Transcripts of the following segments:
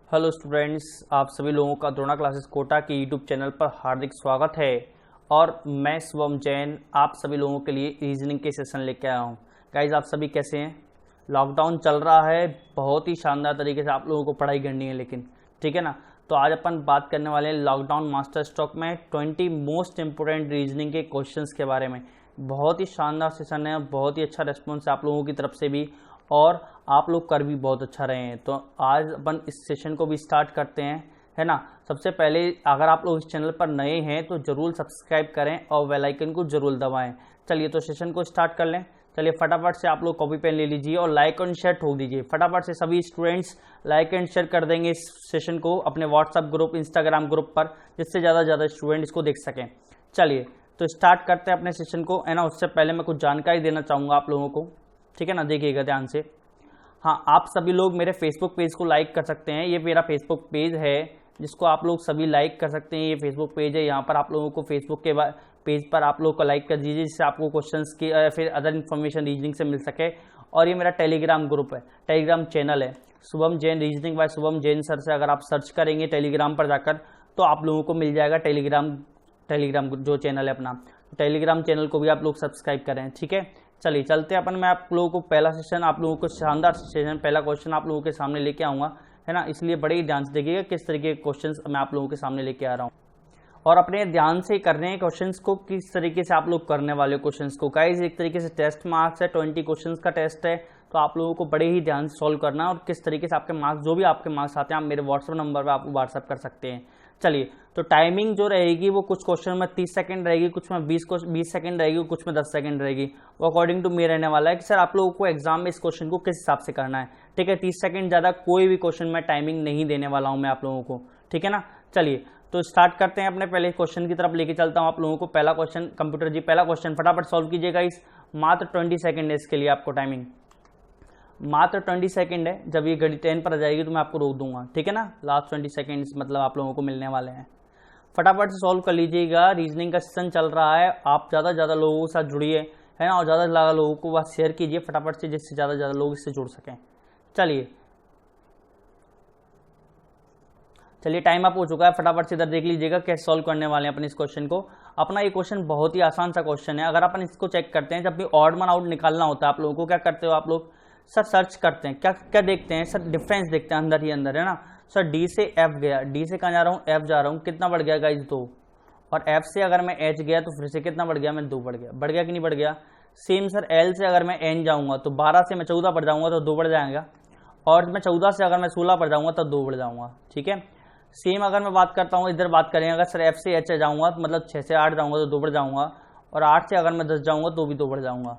Hello students, आप सभी लोगों का द्रोणा क्लासेस कोटा के यूट्यूब चैनल पर हार्दिक स्वागत है। और मैं शुभम जैन आप सभी लोगों के लिए रीजनिंग के सेशन लेके आया हूँ। गाइज, आप सभी कैसे हैं? लॉकडाउन चल रहा है, बहुत ही शानदार तरीके से आप लोगों को पढ़ाई करनी है, लेकिन ठीक है ना। तो आज अपन बात करने वाले हैं लॉकडाउन मास्टर स्ट्रोक में 20 मोस्ट इंपोर्टेंट रीजनिंग के क्वेश्चंस के बारे में। बहुत ही शानदार सेशन है, बहुत ही अच्छा रिस्पॉन्स है आप लोगों की तरफ से भी, और आप लोग कर भी बहुत अच्छा रहे हैं। तो आज अपन इस सेशन को भी स्टार्ट करते हैं, है ना। सबसे पहले अगर आप लोग इस चैनल पर नए हैं तो जरूर सब्सक्राइब करें और बेल आइकन को जरूर दबाएं। चलिए तो सेशन को स्टार्ट कर लें। चलिए फटाफट से आप लोग कॉपी पेन ले लीजिए और लाइक एंड शेयर ठोक दीजिए। फटाफट से सभी स्टूडेंट्स लाइक एंड शेयर कर देंगे इस सेशन को अपने व्हाट्सएप ग्रुप, इंस्टाग्राम ग्रुप पर, जिससे ज़्यादा से ज़्यादा स्टूडेंट इसको देख सकें। चलिए तो स्टार्ट करते हैं अपने सेशन को, है ना। उससे पहले मैं कुछ जानकारी देना चाहूँगा आप लोगों को, ठीक है ना। देखिएगा ध्यान से। हाँ, आप सभी लोग मेरे फेसबुक पेज को लाइक कर सकते हैं। ये मेरा फेसबुक पेज है जिसको आप लोग सभी लाइक कर सकते हैं। ये फेसबुक पेज है, यहाँ पर आप लोगों को फेसबुक के पेज पर आप लोग को लाइक कर दीजिए, जिससे आपको क्वेश्चंस की या फिर अदर इन्फॉर्मेशन रीजनिंग से मिल सके। और ये मेरा टेलीग्राम ग्रुप है, टेलीग्राम चैनल है, Shubham Jain reasoning bye Shubham Jain sir से अगर आप सर्च करेंगे टेलीग्राम पर जाकर तो आप लोगों को मिल जाएगा टेलीग्राम जो चैनल है अपना। टेलीग्राम चैनल को भी आप लोग सब्सक्राइब करें, ठीक है। चलिए चलते हैं अपन। मैं आप लोगों को पहला सेशन, आप लोगों को शानदार सेशन, पहला क्वेश्चन आप लोगों के सामने लेके आऊँगा, है ना। इसलिए बड़े ही ध्यान से देखिएगा किस तरीके के क्वेश्चंस मैं आप लोगों के सामने लेके आ रहा हूँ, और अपने ध्यान से करने हैं क्वेश्चंस को, किस तरीके से आप लोग करने वाले क्वेश्चंस को। गाइस, एक तरीके से टेस्ट मार्क्स है, 20 क्वेश्चंस का टेस्ट है, तो आप लोगों को बड़े ही ध्यान से सॉल्व करना है। और किस तरीके से आपके मार्क्स, जो भी आपके मार्क्स आते हैं, आप मेरे व्हाट्सएप नंबर पर आप व्हाट्सएप कर सकते हैं। चलिए तो टाइमिंग जो रहेगी वो कुछ क्वेश्चन में 30 सेकंड रहेगी, कुछ में 20 सेकंड रहेगी, कुछ में 10 सेकंड रहेगी। वो अकॉर्डिंग टू मी रहने वाला है कि सर आप लोगों को एग्जाम में इस क्वेश्चन को किस हिसाब से करना है, ठीक है। 30 सेकंड ज़्यादा कोई भी क्वेश्चन में टाइमिंग नहीं देने वाला हूँ मैं आप लोगों को, ठीक है ना। चलिए तो स्टार्ट करते हैं। अपने पहले क्वेश्चन की तरफ लेके चलता हूँ आप लोगों को। पहला क्वेश्चन, कंप्यूटर जी पहला क्वेश्चन फटाफट सॉल्व कीजिएगा। इस मात्र 20 सेकंड है इसके लिए आपको टाइमिंग, मात्र 20 सेकंड है। जब ये घड़ी 10 पर आ जाएगी तो मैं आपको रोक दूंगा, ठीक है ना। लास्ट 20 सेकंड्स मतलब आप लोगों को मिलने वाले हैं। फटाफट से सॉल्व कर लीजिएगा। रीजनिंग का सेशन चल रहा है, आप ज़्यादा से ज़्यादा लोगों के साथ जुड़िए, है ना, और ज़्यादा से ज़्यादा लोगों को बात शेयर कीजिए फटाफट से, जिससे ज़्यादा से ज़्यादा लोग इससे जुड़ सकें। चलिए टाइम अप हो चुका है। फटाफट से इधर देख लीजिएगा कैसे सॉल्व करने वाले हैं अपन इस क्वेश्चन को। अपना ये क्वेश्चन बहुत ही आसान सा क्वेश्चन है। अगर अपन इसको चेक करते हैं, जब भी ऑड वन आउट निकालना होता है आप लोगों को क्या करते हो आप लोग? सर सर्च करते हैं, क्या क्या देखते हैं सर? डिफरेंस देखते हैं अंदर ही अंदर, है ना। सर डी से एफ गया, डी से कहाँ जा रहा हूँ? एफ जा रहा हूँ। कितना बढ़ गया गाइस? 2। और एफ से अगर मैं एच गया तो फिर से कितना बढ़ गया? मैं 2 बढ़ गया। बढ़ गया कि नहीं बढ़ गया? सेम सर एल से अगर मैं एन जाऊंगा तो 12 से मैं 14 बढ़ जाऊंगा तो 2 बढ़ जाएगा, और मैं 14 से अगर मैं 16 बढ़ जाऊंगा तो 2 बढ़ जाऊंगा, ठीक है। सेम अगर मैं बात करता हूँ, इधर बात करें, अगर सर एफ से एच जाऊंगा तो मतलब 6 से 8 जाऊंगा तो 2 बढ़ जाऊंगा, और 8 से अगर मैं 10 जाऊंगा तो भी 2 बढ़ जाऊंगा।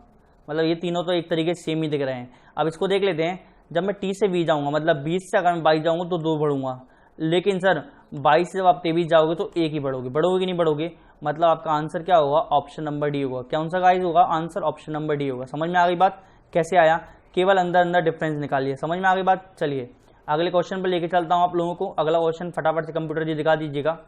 मतलब ये तीनों तो एक तरीके से सेम ही दिख रहे हैं। अब इसको देख लेते हैं। जब मैं टी से बी जाऊंगा, मतलब 20 से अगर मैं 22 जाऊंगा तो 2 बढ़ूंगा, लेकिन सर 22 से जब आप 23 जाओगे तो 1 ही बढ़ोगे। बढ़ोगे कि नहीं बढ़ोगे? मतलब आपका आंसर क्या होगा? ऑप्शन नंबर डी होगा। कौन सा गाइस होगा आंसर? ऑप्शन नंबर डी होगा। समझ में आ गई बात? कैसे आया? केवल अंदर अंदर डिफरेंस निकालिए। समझ में आ गई बात? चलिए अगले क्वेश्चन पर लेके चलता हूं आप लोगों को। अगला क्वेश्चन फटाफट से कंप्यूटर जी दिखा दीजिएगा।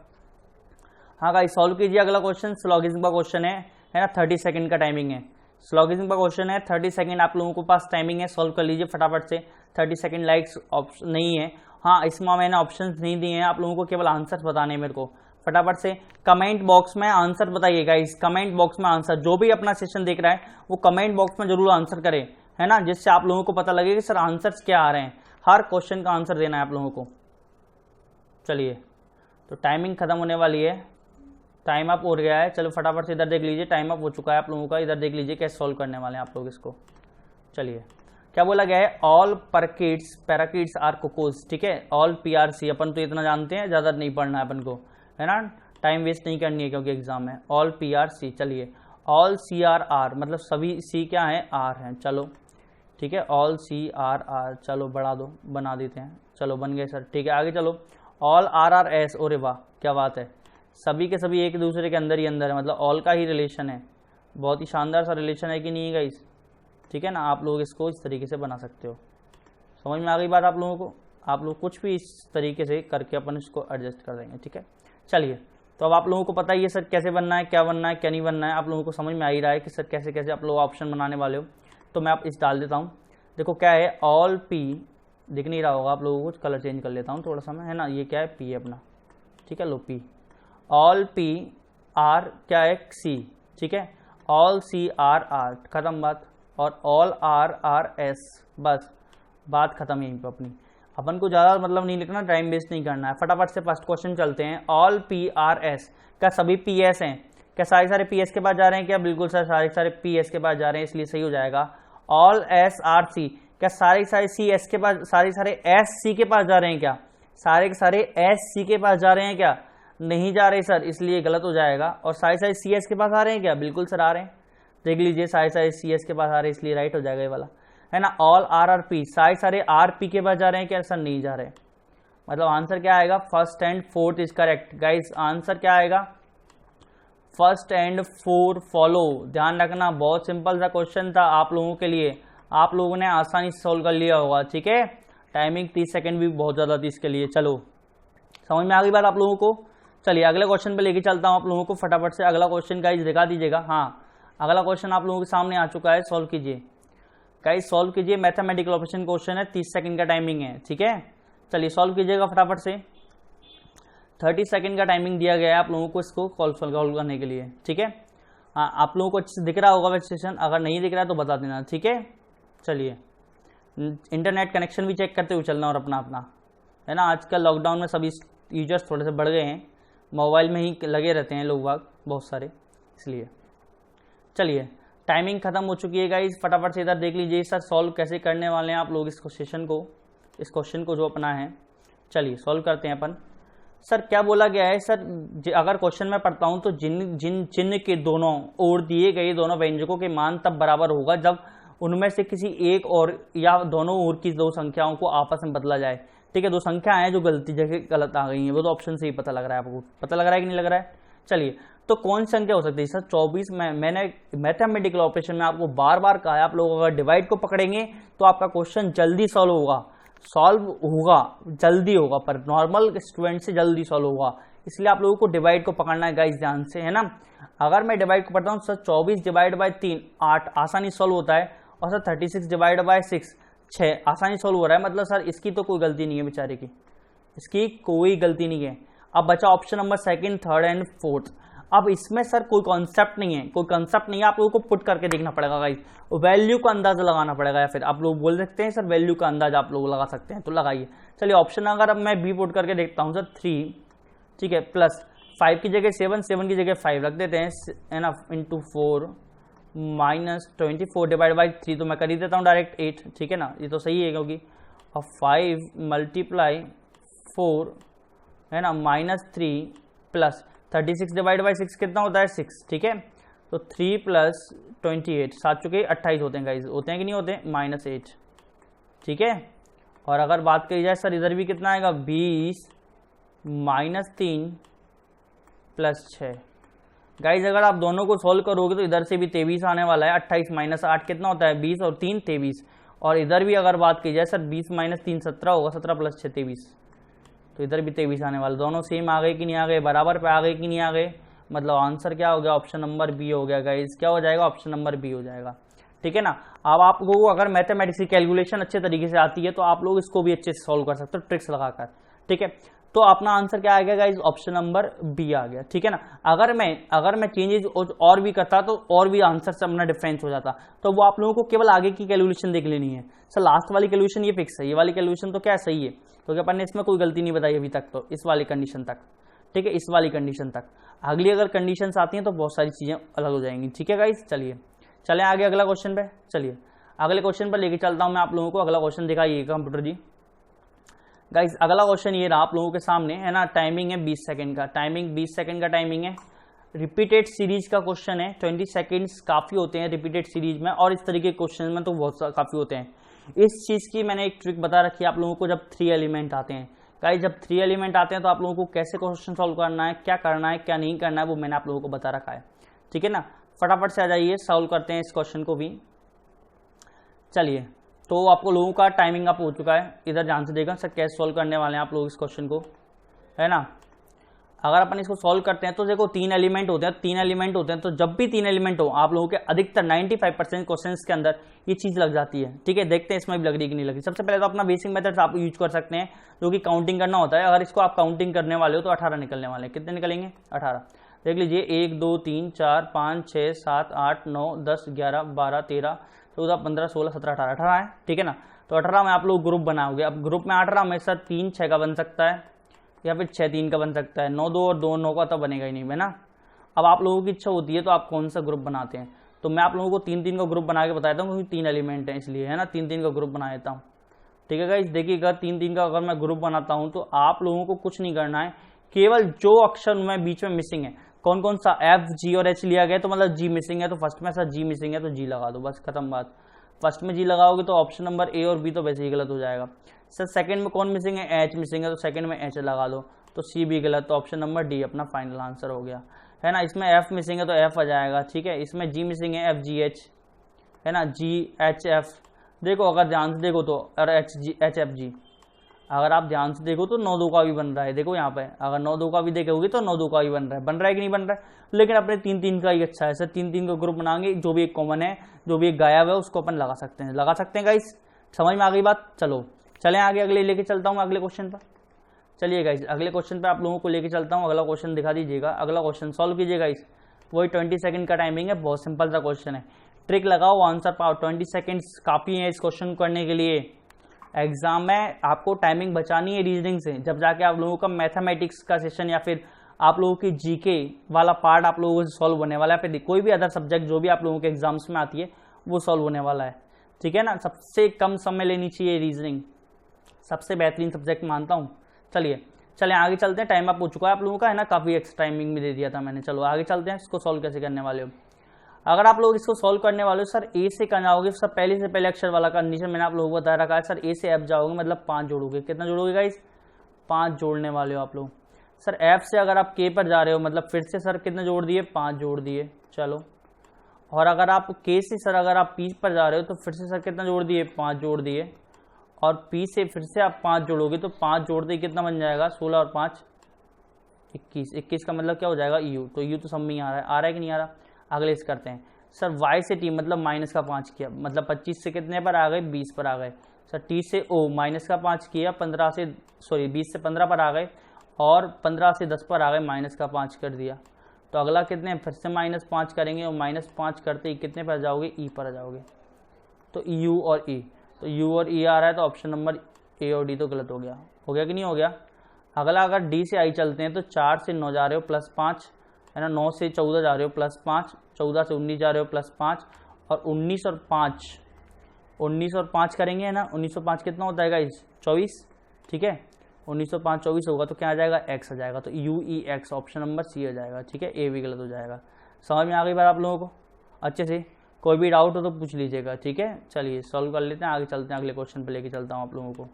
हाँ गाइस सॉल्व कीजिए। अगला क्वेश्चन स्लॉगिज्म का क्वेश्चन है ना। 30 सेकंड का टाइमिंग है। स्लॉगिज्म का क्वेश्चन है, 30 सेकंड आप लोगों के पास टाइमिंग है। सॉल्व कर लीजिए फटाफट से। 30 सेकंड लाइक्स ऑप्शन नहीं है। हाँ, इसमें मैंने ऑप्शन नहीं दिए हैं, आप लोगों को केवल आंसर बताने हैं मेरे को। फटाफट से कमेंट बॉक्स में आंसर बताइएगा। इस कमेंट बॉक्स में आंसर, जो भी अपना सेशन देख रहा है वो कमेंट बॉक्स में जरूर आंसर करे, है ना, जिससे आप लोगों को पता लगे कि सर आंसर्स क्या आ रहे हैं। हर क्वेश्चन का आंसर देना है आप लोगों को। चलिए तो टाइमिंग खत्म होने वाली है, टाइम अप हो गया है। चलो फटाफट से इधर देख लीजिए, टाइम अप हो चुका है आप लोगों का। इधर देख लीजिए कैसे सॉल्व करने वाले हैं आप लोग इसको। चलिए क्या बोला गया है? ऑल पैराकिड्स आर कुकूज, ठीक है। ऑल PRC अपन तो इतना जानते हैं, ज्यादा नहीं पढ़ना है अपन को, है ना, टाइम वेस्ट नहीं करनी है क्योंकि एग्जाम है। All PRC। चलिए ऑल CRR, मतलब सभी C क्या है? R है। चलो ठीक है, ऑल CRR। चलो बढ़ा दो, बना देते हैं। चलो बन गए सर, ठीक है आगे चलो। ऑल RRS, ओरे वाह क्या बात है, सभी के सभी एक दूसरे के अंदर ही अंदर है, मतलब ऑल का ही रिलेशन है। बहुत ही शानदार सा रिलेशन है कि नहीं है गाइस? ठीक है ना, आप लोग इसको इस तरीके से बना सकते हो। समझ में आ गई बात आप लोगों को? आप लोग कुछ भी इस तरीके से करके अपन इसको एडजस्ट कर देंगे, ठीक है। चलिए तो अब आप लोगों को पता ही है सर कैसे बनना है, क्या बनना है, क्या नहीं बनना है। आप लोगों को समझ में आ ही रहा है कि सर कैसे कैसे आप लोग ऑप्शन बनाने वाले हो। तो मैं आप इस डाल देता हूँ। देखो क्या है, ऑल P दिख नहीं रहा होगा आप लोगों को, कलर चेंज कर लेता हूँ थोड़ा सा मैं, है ना। ये क्या है, पी है अपना, ठीक है। लो पी, ऑल पी आर क्या है, सी, ठीक है। ऑल सी आर आर, खत्म बात। और ऑल आर आर एस, बस बात खत्म यहीं पे अपनी। अपन को ज़्यादा मतलब नहीं लिखना, टाइम वेस्ट नहीं करना है। फटाफट से फर्स्ट क्वेश्चन चलते हैं। ऑल पी आर एस, क्या सभी पी एस हैं? क्या सारे सारे पी एस के पास जा रहे हैं क्या? बिल्कुल सर, सारे सारे पी एस के पास जा रहे हैं, इसलिए सही हो जाएगा। ऑल एस आर सी, क्या सारे सारे सी एस के पास, सारे सारे एस सी के पास जा रहे हैं क्या? सारे के सारे एस सी के पास जा रहे हैं क्या? नहीं जा रहे सर, इसलिए गलत हो जाएगा। और सारे सारे सी एस के पास आ रहे हैं क्या? बिल्कुल सर आ रहे हैं, देख लीजिए सारे सारे सी एस के पास आ रहे हैं, इसलिए राइट हो जाएगा ये वाला, है ना। ऑल आर आर पी, सारे सारे आर पी के पास जा रहे हैं क्या? सर नहीं जा रहे, मतलब आंसर क्या आएगा? First and fourth is correct guys. Answer क्या आएगा? First and four follow. ध्यान रखना, बहुत सिंपल सा क्वेश्चन था आप लोगों के लिए, आप लोगों ने आसानी से सोल्व कर लिया होगा, ठीक है। टाइमिंग 30 सेकंड भी बहुत ज़्यादा थी इसके लिए। चलो समझ में आ गई बात आप लोगों को। चलिए अगले क्वेश्चन पे लेके चलता हूँ आप लोगों को फटाफट से। अगला क्वेश्चन गाइस दिखा दीजिएगा। हाँ, अगला क्वेश्चन आप लोगों के सामने आ चुका है, सॉल्व कीजिए गाइस, सॉल्व कीजिए। मैथमेटिकल ऑपरेशन क्वेश्चन है, 30 सेकंड का टाइमिंग है, ठीक है। चलिए सॉल्व कीजिएगा फटाफट से। 30 सेकंड का टाइमिंग दिया गया है आप लोगों को इसको सॉल्व करने के लिए, ठीक है। हाँ, आप लोगों को अच्छे से दिख रहा होगा वेरिएशन, अगर नहीं दिख रहा है तो बता देना, ठीक है। चलिए इंटरनेट कनेक्शन भी चेक करते हुए चलना और अपना अपना, है ना। आजकल लॉकडाउन में सभी यूजर्स थोड़े से बढ़ गए हैं, मोबाइल में ही लगे रहते हैं लोग बाग बहुत सारे, इसलिए। चलिए टाइमिंग खत्म हो चुकी है गाइस, फटाफट से इधर देख लीजिए सर सॉल्व कैसे करने वाले हैं आप लोग इस क्वेश्चन को जो अपना है। चलिए सॉल्व करते हैं अपन। सर क्या बोला गया है सर, अगर क्वेश्चन में पढ़ता हूं तो जिन जिन चिन्ह के दोनों ओर दिए गए दोनों व्यंजकों के मान तब बराबर होगा जब उनमें से किसी एक और या दोनों ओर की दो संख्याओं को आपस में बदला जाए, ठीक है। दो संख्या है जो गलती जगह गलत आ गई है, वो तो ऑप्शन से ही पता लग रहा है, आपको पता लग रहा है कि नहीं लग रहा है। चलिए तो कौन सी संख्या हो सकती है सर? 24 में मैंने मैथमेटिकल ऑपरेशन में आपको बार बार कहा है, आप लोग अगर डिवाइड को पकड़ेंगे तो आपका क्वेश्चन जल्दी सॉल्व होगा, जल्दी होगा, पर नॉर्मल स्टूडेंट से जल्दी सॉल्व होगा, इसलिए आप लोगों को डिवाइड को पकड़ना है गाइस, ध्यान से, है ना। अगर मैं डिवाइड को पढ़ता हूँ सर 24 डिवाइड बाय 3 8 आसानी सॉल्व होता है, और सर 36 डिवाइड बाय 6 6 आसानी सॉल्व हो रहा है। मतलब सर इसकी तो कोई गलती नहीं है बेचारे की, इसकी कोई गलती नहीं है। अब बचा option number second, third and fourth. अब इसमें सर कोई कॉन्सेप्ट नहीं है, कोई कंसेप्ट नहीं है, आप लोगों को पुट करके देखना पड़ेगा गाइस, वैल्यू का अंदाजा लगाना पड़ेगा, या फिर आप लोग बोल सकते हैं सर वैल्यू का अंदाजा आप लोग लगा सकते हैं, तो लगाइए। चलिए ऑप्शन अगर अब मैं बी पुट करके देखता हूँ सर 3, ठीक है, प्लस 5 की जगह 7, 7 की जगह 5 रख देते हैं, है ना, इंटू 4 माइनस 24 डिवाइड बाई 3 तो मैं कर ही देता हूँ डायरेक्ट 8, ठीक है ना, ये तो सही है क्योंकि, और 5 मल्टीप्लाई 4 है ना माइनस 3 प्लस 36 डिवाइड बाई 6 कितना होता है 6, ठीक है। तो 3 प्लस 28 7 चुके 28 होते हैं गाइस, होते हैं कि नहीं होते हैं, -8, ठीक है। और अगर बात करी जाए सर इधर भी कितना आएगा 20 माइनस 3 प्लस 6 गाइज, अगर आप दोनों को सोल्व करोगे तो इधर से भी 23 आने वाला है। 28 माइनस 8 कितना होता है 20 और 3 23, और इधर भी अगर बात की जाए सर 20 माइनस 3 17 होगा, 17 प्लस 6 23, तो इधर भी 23 आने वाला। दोनों सेम आ गए कि नहीं आ गए, बराबर पे आ गए कि नहीं आ गए, मतलब आंसर क्या हो गया, ऑप्शन नंबर बी हो गया गाइज। क्या हो जाएगा, ऑप्शन नंबर बी हो जाएगा, ठीक है ना। अब आप लोगों को अगर मैथमेटिक्स की कैलकुलेशन अच्छे तरीके से आती है तो आप लोग इसको भी अच्छे से सॉल्व कर सकते हो ट्रिक्स लगाकर, ठीक है। तो अपना आंसर क्या आ गया गाइज, ऑप्शन नंबर बी आ गया, ठीक है ना। अगर मैं चेंजेस और भी करता तो और भी आंसर से अपना डिफरेंस हो जाता, तो वो आप लोगों को केवल आगे की कैलकुलेशन देख लेनी है। सर लास्ट वाली कैलकुलेशन ये फिक्स है, ये वाली कैलकुलेशन तो क्या सही है, क्योंकि अपन ने इसमें कोई गलती नहीं बताई अभी तक, तो इस वाली कंडीशन तक, ठीक है, इस वाली कंडीशन तक। अगली अगर कंडीशन आती हैं तो बहुत सारी चीजें अलग हो जाएंगी, ठीक है गाइज। चले आगे अगला क्वेश्चन पे। चलिए अगले क्वेश्चन पर लेके चलता हूं मैं आप लोगों को। अगला क्वेश्चन दिखाइएगा कंप्यूटर जी। गाइज अगला क्वेश्चन ये रहा आप लोगों के सामने, है ना। टाइमिंग है 20 सेकंड का, टाइमिंग 20 सेकंड का टाइमिंग है। रिपीटेड सीरीज का क्वेश्चन है, 20 सेकंड्स काफी होते हैं रिपीटेड सीरीज में, और इस तरीके के क्वेश्चन में तो बहुत काफी होते हैं। इस चीज की मैंने एक ट्रिक बता रखी है आप लोगों को, जब 3 एलिमेंट आते हैं गाइज, जब 3 एलिमेंट आते हैं तो आप लोगों को कैसे क्वेश्चन सॉल्व करना है, क्या करना है क्या नहीं करना है, वो मैंने आप लोगों को बता रखा है, ठीक है ना। फटाफट से आ जाइए, सॉल्व करते हैं इस क्वेश्चन को भी। चलिए तो आपको लोगों का टाइमिंग अप हो चुका है, इधर ध्यान से देखा सर कैसे सॉल्व करने वाले हैं आप लोग इस क्वेश्चन को, है ना। अगर अपन इसको सॉल्व करते हैं तो देखो 3 एलिमेंट होते हैं, तो जब भी 3 एलिमेंट हो आप लोगों के अधिकतर 95% क्वेश्चंस के अंदर ये चीज लग जाती है। ठीक है, देखते हैं इसमें भी लग रही कि नहीं लग रही। सबसे पहले तो अपना बेसिक मेथड आप यूज कर सकते हैं जो कि काउंटिंग करना होता है। अगर इसको आप काउंटिंग करने वाले हो तो 18 निकलने वाले हैं। कितने निकलेंगे? 18। देख लीजिए 1 2 3 4 5 6 7 8 9 10 11 12 13 14 15 16 17 18 18 है। ठीक है ना, तो 18 में आप लोग ग्रुप बनाओगे। अब ग्रुप में 18 में सर 3 6 का बन सकता है या फिर 6 3 का बन सकता है। 9 2 और 2 9 का तो बनेगा ही नहीं, है ना। अब आप लोगों की इच्छा होती है तो आप कौन सा ग्रुप बनाते हैं, तो मैं आप लोगों को 3 3 का ग्रुप बना के बताता हूँ क्योंकि 3 एलिमेंट है इसलिए, है ना। 3 3 का ग्रुप बना देता हूँ। ठीक है गाइस, देखिएगा 3 3 का अगर मैं ग्रुप बनाता हूँ तो आप लोगों को कुछ नहीं करना है, केवल जो अक्षर में बीच में मिसिंग है, कौन कौन सा एफ जी और एच लिया गया तो मतलब जी मिसिंग है, तो फर्स्ट में सर जी मिसिंग है तो जी लगा दो, बस खत्म बात। फर्स्ट में जी लगाओगे तो ऑप्शन नंबर ए और बी तो वैसे ही गलत हो जाएगा। सर सेकंड में कौन मिसिंग है? एच मिसिंग है तो सेकंड में एच लगा दो, तो सी भी गलत, तो ऑप्शन नंबर डी अपना फाइनल आंसर हो गया, है ना। इसमें एफ मिसिंग है तो एफ आ जाएगा। ठीक है, इसमें जी मिसिंग है एफ जी एच, है ना, जी एच एफ। देखो अगर ध्यान से देखो तो और H G H F G, अगर आप ध्यान से देखो तो 9 2 का भी बन रहा है। देखो यहाँ पे अगर 9 2 का भी देखोगे तो 9 2 का भी बन रहा है कि नहीं बन रहा है, लेकिन अपने 3 3 का ही अच्छा है। सर 3 3 का ग्रुप बनाएंगे, जो भी एक कॉमन है, जो भी एक गायब है उसको अपन लगा सकते हैं गाइस। समझ में आ गई बात? चलो चलें आगे, अगले लेके चलता हूँ अगले क्वेश्चन पर। चलिए गाइस अगले क्वेश्चन पे आप लोगों को लेके चलता हूँ। अगला क्वेश्चन दिखा दीजिएगा, अगला क्वेश्चन सॉल्व कीजिएगा। इस वही 20 सेकंड का टाइमिंग है, बहुत सिंपल सा क्वेश्चन है। ट्रिक लगाओ, आंसर पाओ। 20 सेकंड्स काफी है इस क्वेश्चन को करने के लिए। एग्जाम में आपको टाइमिंग बचानी है रीजनिंग से, जब जाके आप लोगों का मैथमेटिक्स का सेशन या फिर आप लोगों की जीके वाला पार्ट आप लोगों से सॉल्व होने वाला है, फिर कोई भी अदर सब्जेक्ट जो भी आप लोगों के एग्जाम्स में आती है वो सॉल्व होने वाला है। ठीक है ना, सबसे कम समय लेनी चाहिए रीजनिंग, सबसे बेहतरीन सब्जेक्ट मानता हूँ। चले आगे चलते हैं, टाइम अप हो चुका है आप लोगों का, है ना, काफी एक्स्ट्रा टाइमिंग में दे दिया था मैंने। चलो आगे चलते हैं, इसको सॉल्व कैसे करने वाले हो। अगर आप लोग इसको सॉल्व करने वाले हो सर ए से कहाँ जाओगे, सर पहले से पहले अक्षर वाला कंडीशन मैंने आप लोगों को बता रखा है। सर ए से एफ जाओगे मतलब 5 जोड़ोगे। कितना जोड़ोगे गाइस? 5 जोड़ने वाले हो आप लोग। सर एफ से अगर आप के पर जा रहे हो मतलब फिर से सर कितने जोड़ दिए? 5 जोड़ दिए। चलो, और अगर आप के से सर अगर आप पी पर जा रहे हो तो फिर से सर कितना जोड़ दिए? 5 जोड़ दिए। और पी से फिर से आप 5 जोड़ोगे तो 5 जोड़ते ही कितना बन जाएगा? 16 और 5 21। 21 का मतलब क्या हो जाएगा? यू। तो यू तो सब में ही आ रहा है कि नहीं आ रहा? अगले इस करते हैं। सर y से t मतलब माइनस का 5 किया, मतलब 25 से कितने पर आ गए? 20 पर आ गए। सर t से o माइनस का 5 किया, 20 से 15 पर आ गए, और 15 से 10 पर आ गए, माइनस का 5 कर दिया। तो अगला कितने? फिर से -5 करेंगे और -5 करते ही कितने पर जाओगे? e पर आ जाओगे। तो u और e, तो u और e आ रहा है, तो ऑप्शन नंबर a और d तो गलत हो गया कि नहीं हो गया? अगला अगर d से i चलते हैं तो 4 से 9 जा रहे हो +5, है ना, 9 से 14 जा रहे हो +5, 14 से 19 जा रहे हो +5, और 19 और 5 करेंगे, है ना। 19 और 5 कितना होता है गाइस? 24। ठीक है, 19 और 5 24 होगा तो क्या आ जाएगा? x आ जाएगा। तो U E X option number C आ जाएगा। ठीक है, ए भी गलत हो जाएगा। समझ में आ गई बात आप लोगों को अच्छे से? कोई भी डाउट हो तो पूछ लीजिएगा। ठीक है, चलिए सॉल्व कर लेते हैं, आगे चलते हैं, अगले क्वेश्चन पे लेके चलता हूँ आप लोगों को।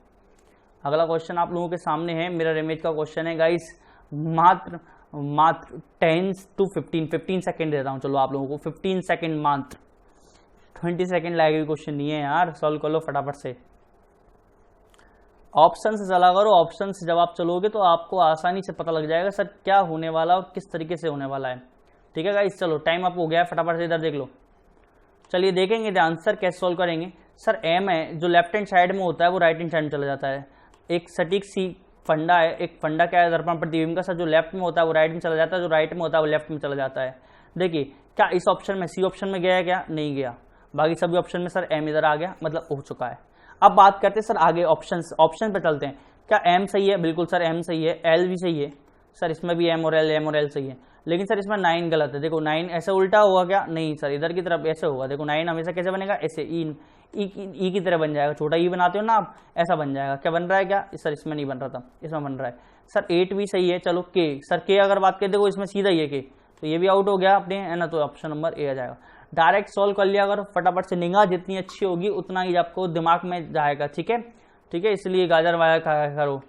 अगला क्वेश्चन आप लोगों के सामने है, मिरर इमेज का क्वेश्चन है गाइस। मात्र 10 to 15 सेकंड देता हूँ। चलो आप लोगों को 15 सेकंड, मात्र 20 सेकंड लगेगी, क्वेश्चन नहीं है यार, सॉल्व कर लो फटाफट से। ऑप्शन से चला करो, ऑप्शन से जब आप चलोगे तो आपको आसानी से पता लग जाएगा सर क्या होने वाला और किस तरीके से होने वाला है। ठीक है गाइस, चलो टाइम अप हो गया है, फटाफट से इधर देख लो। चलिए देखेंगे द आंसर कैसे सॉल्व करेंगे। सर एम है जो लेफ्ट हैंड साइड में होता है वो राइट हैंड साइड में चला जाता है। एक सटीक सी फंडा है, एक फंडा क्या है दर्पण प्रतिबिंब का, सर जो लेफ्ट में होता है वो राइट में चला जाता है, जो राइट में होता है वो लेफ्ट में चला जाता है। देखिए क्या इस ऑप्शन में, सी ऑप्शन में गया है क्या? नहीं गया। बाकी सभी ऑप्शन में सर एम इधर आ गया, मतलब हो चुका है। अब बात करते हैं सर आगे ऑप्शन पे चलते हैं। क्या एम सही है? बिल्कुल सर एम सही है, एल भी सही है सर, इसमें भी एम और एल सही है। लेकिन सर इसमें 9 गलत है। देखो 9 ऐसे उल्टा हुआ क्या? नहीं सर, इधर की तरफ ऐसे होगा। देखो 9 हमेशा कैसे बनेगा? ऐसे ई की तरह बन जाएगा, छोटा ई बनाते हो ना आप, ऐसा बन जाएगा। क्या बन रहा है? क्या सर इसमें नहीं बन रहा था, इसमें बन रहा है। सर 8 भी सही है। चलो के, सर के अगर बात करें देखो इसमें सीधा ये के, तो ये भी आउट हो गया अपने, है ना, तो ऑप्शन नंबर ए आ जाएगा। डायरेक्ट सॉल्व कर लिया अगर फटाफट से, निगाह जितनी अच्छी होगी उतना ही आपको दिमाग में जाएगा। ठीक है, ठीक है, इसलिए गाजर वाजर खाया करो,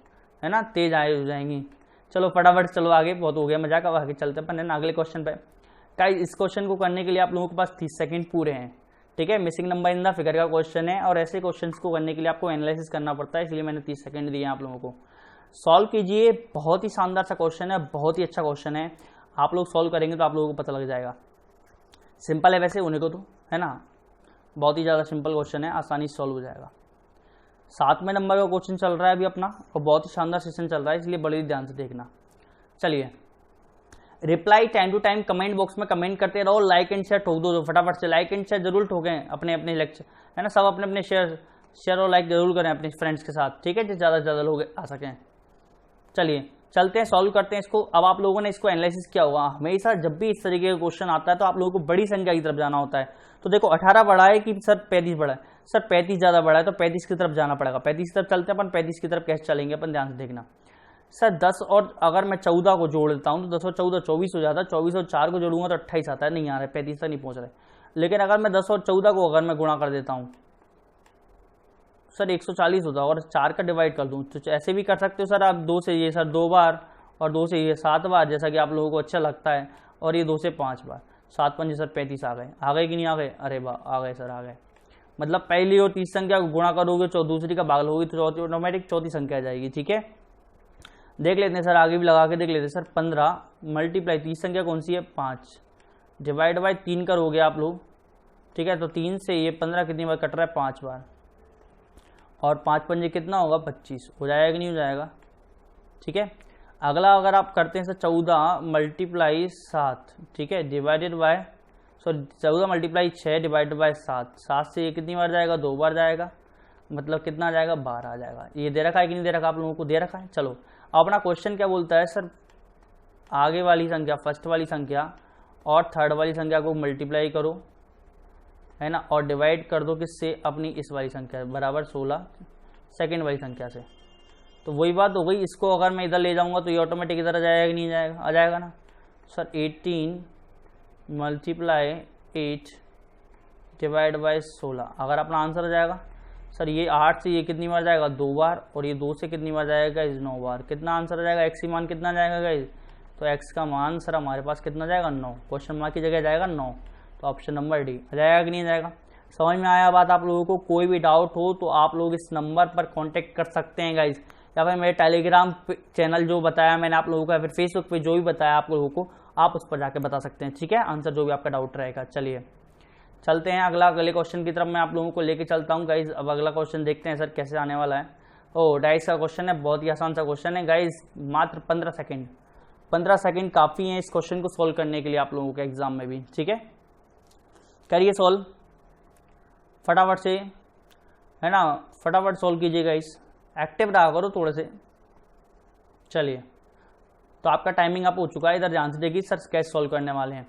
है ना, तेज हो जाएंगी। चलो फटाफट चलो आगे, बहुत हो गया मजाक, अब आगे चलते हैं अपन अगले क्वेश्चन पे। गाइस इस क्वेश्चन को करने के लिए आप लोगों के पास 30 सेकंड पूरे हैं। ठीक है, missing number in the figure का क्वेश्चन है, और ऐसे क्वेश्चंस को करने के लिए आपको एनालिसिस करना पड़ता है, इसलिए मैंने 30 सेकंड दिए आप लोगों को। सॉल्व कीजिए, बहुत ही शानदार सा क्वेश्चन है, बहुत ही अच्छा क्वेश्चन है। आप लोग सॉल्व करेंगे तो आप लोगों को पता लग जाएगा। सिंपल है वैसे होने को तो, है ना, बहुत ही ज़्यादा सिंपल क्वेश्चन है, आसानी से सॉल्व हो जाएगा। 7वें नंबर का क्वेश्चन चल रहा है अभी अपना, और बहुत ही शानदार सेशन चल रहा है, इसलिए बड़ी ध्यान से देखना। चलिए, reply time to time comment box में कमेंट करते रहो, लाइक एंड शेयर ठोक दो, फटाफट से लाइक एंड शेयर जरूर ठोकें अपने अपने लेक्चर, है ना, सब अपने अपने शेयर और लाइक जरूर करें अपने फ्रेंड्स के साथ, ठीक है, जो ज़्यादा से ज़्यादा लोग आ सकें। चलिए चलते हैं, सॉल्व करते हैं इसको। अब आप लोगों ने इसको एनालिसिस किया होगा, हमेशा जब भी इस तरीके का क्वेश्चन आता है तो आप लोगों को बड़ी संख्या की तरफ जाना होता है। तो देखो 18 बड़ा है कि सर 35 बड़ा है, सर 35 ज़्यादा बड़ा है, तो 35 की तरफ जाना पड़ेगा। 35 की तरफ चलते हैं अपन, 35 की तरफ कैसे चलेंगे अपन, ध्यान से देखना। सर 10 और अगर मैं 14 को जोड़ देता हूँ तो 10 और 14 24 हो जाता है, 24 और 4 को जोड़ूंगा तो 28 आता है, नहीं आ रहा है, 35 तक नहीं पहुँच रहे। लेकिन अगर मैं 10 और 14 को अगर मैं गुणा कर देता हूँ सर 140 होता है, और 4 का डिवाइड कर दूँ तो ऐसे भी कर सकते हो सर आप, 2 से ये सर 2 बार और 2 से ये 7 बार, जैसा कि आप लोगों को अच्छा लगता है, और ये 2 से 5 बार, 7 5 सर 35 आ गए कि नहीं आ गए, अरे वाह आ गए सर, आ गए। मतलब पहली और तीसरी संख्या को गुणा करोगे, दूसरी का भाग लोगे तो चौथी ऑटोमेटिक चौथी संख्या आ जाएगी, ठीक है। देख लेते हैं सर, आगे भी लगा के देख लेते हैं सर। 15 मल्टीप्लाई, तीसरी संख्या कौन सी है, 5, डिवाइड बाई 3 करोगे आप लोग, ठीक है, तो 3 से ये 15 कितनी बार कट रहा है, 5 बार, और 5 पंजे कितना होगा, 25 हो जाएगा कि नहीं हो जाएगा, ठीक है। अगला अगर आप करते हैं सर 14 मल्टीप्लाई 7, ठीक है, divided by 14 multiply 6 divided by 7, 7 से ये कितनी बार जाएगा, 2 बार जाएगा, मतलब कितना आ जाएगा, 12 आ जाएगा। ये दे रखा है कि नहीं दे रखा, आप लोगों को दे रखा है। चलो अपना क्वेश्चन क्या बोलता है सर, आगे वाली संख्या, फर्स्ट वाली संख्या और थर्ड वाली संख्या को मल्टीप्लाई करो, है ना, और डिवाइड कर दो किससे, अपनी इस वाली संख्या बराबर 16 सेकेंड वाली संख्या से। तो वही बात हो गई, इसको अगर मैं इधर ले जाऊंगा तो ये ऑटोमेटिक इधर आ जाएगा कि नहीं जाएगा, आ जाएगा ना सर। 18 मल्टीप्लाई 8 डिवाइड बाई 16, अगर अपना आंसर आ जाएगा सर, ये 8 से ये कितनी बार जाएगा, 2 बार, और ये 2 से कितनी बार जाएगा, 9 बार। कितना आंसर आ जाएगा, एक्स की मान कितना जाएगा गाइस, तो एक्स का मान सर हमारे पास कितना जाएगा, 9, क्वेश्चन मार्क की जगह जाएगा 9, तो ऑप्शन नंबर डी आ जाएगा कि नहीं जाएगा। समझ में आया बात आप लोगों को, कोई भी डाउट हो तो आप लोग इस नंबर पर कांटेक्ट कर सकते हैं गाइस, या फिर मेरे टेलीग्राम चैनल जो बताया मैंने आप लोगों को, या फिर फेसबुक पे जो भी बताया आप लोगों को, आप उस पर जाके बता सकते हैं, ठीक है, आंसर जो भी आपका डाउट रहेगा। चलिए चलते हैं अगले क्वेश्चन की तरफ, मैं आप लोगों को लेके चलता हूँ गाइज। अब अगला क्वेश्चन देखते हैं सर कैसे आने वाला है। ओ डाइस का क्वेश्चन है, बहुत ही आसान सा क्वेश्चन है गाइज, मात्र 15 सेकंड, 15 सेकंड काफ़ी है इस क्वेश्चन को सॉल्व करने के लिए आप लोगों के एग्जाम में भी, ठीक है। करिए सॉल्व फटाफट से, है ना, फटाफट सॉल्व कीजिए गाइज, एक्टिव रहा करो थोड़े से। चलिए, तो आपका टाइमिंग अप हो चुका है, इधर ध्यान से देखिए सर कैसे सॉल्व करने वाले हैं।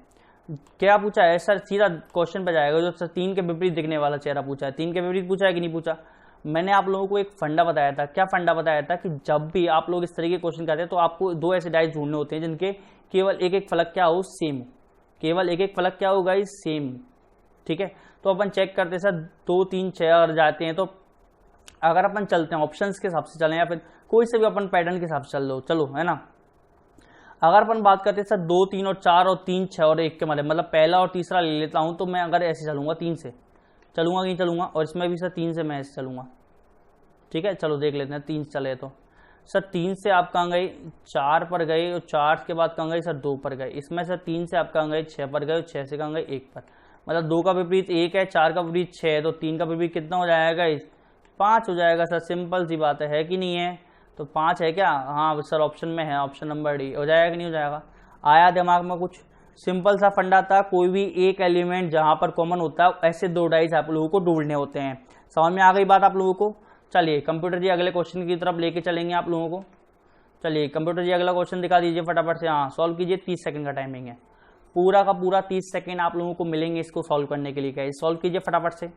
क्या पूछा है सर, सीधा क्वेश्चन पे जाएगा, जो सर 3 के विपरीत दिखने वाला चेहरा पूछा है, 3 के विपरीत पूछा है कि नहीं पूछा। मैंने आप लोगों को एक फंडा बताया था, क्या फंडा बताया था कि जब भी आप लोग इस तरह के क्वेश्चन करते हैं तो आपको 2 ऐसे डाइस ढूंढने होते हैं जिनके केवल एक एक फलक क्या हो, सेम, केवल एक एक फलक क्या होगा, सेम, ठीक है। तो अपन चेक करते हैं सर 2 3 6 अगर जाते हैं, तो अगर अपन चलते हैं ऑप्शंस के हिसाब से चलें या फिर कोई से भी अपन पैटर्न के हिसाब से चल लो, चलो, है ना। अगर अपन बात करते हैं सर 2 3 और 4 और 3 6 और 1 के मतलब पहला और तीसरा ले लेता हूं, तो मैं अगर ऐसे चलूंगा 3 से चलूंगा कि नहीं चलूंगा, और इसमें भी सर 3 से मैं ऐसे चलूंगा, ठीक है। चलो देख लेते हैं, 3 से चले तो सर 3 से आप कहाँ गए, 4 पर गए, और 4 के बाद कहाँ गए सर 2 पर गए। इसमें सर 3 से आप कहाँ गए, 6 पर गए, और 6 से कहाँ गए 1 पर। मतलब 2 का विपरीत 1 है, 4 का विपरीत 6 है, तो 3 का विपरीत कितना हो जाएगा, 5 हो जाएगा सर। सिंपल सी बात है कि नहीं है, तो 5 है क्या, हाँ सर ऑप्शन में है, ऑप्शन नंबर डी हो जाएगा कि नहीं हो जाएगा। आया दिमाग में कुछ, सिंपल सा फंडा था, कोई भी एक एलिमेंट जहां पर कॉमन होता है ऐसे 2 डाइस आप लोगों को ढूंढने होते हैं। समझ में आ गई बात आप लोगों को। चलिए कंप्यूटर जी अगले क्वेश्चन की तरफ लेके चलेंगे आप लोगों को। चलिए कंप्यूटर जी अगला क्वेश्चन दिखा दीजिए फटाफट से, हाँ सॉल्व कीजिए, 30 सेकंड का टाइमिंग है, पूरा का पूरा 30 सेकंड आप लोगों को मिलेंगे इसको सॉल्व करने के लिए। क्या सॉल्व कीजिए फटाफट से,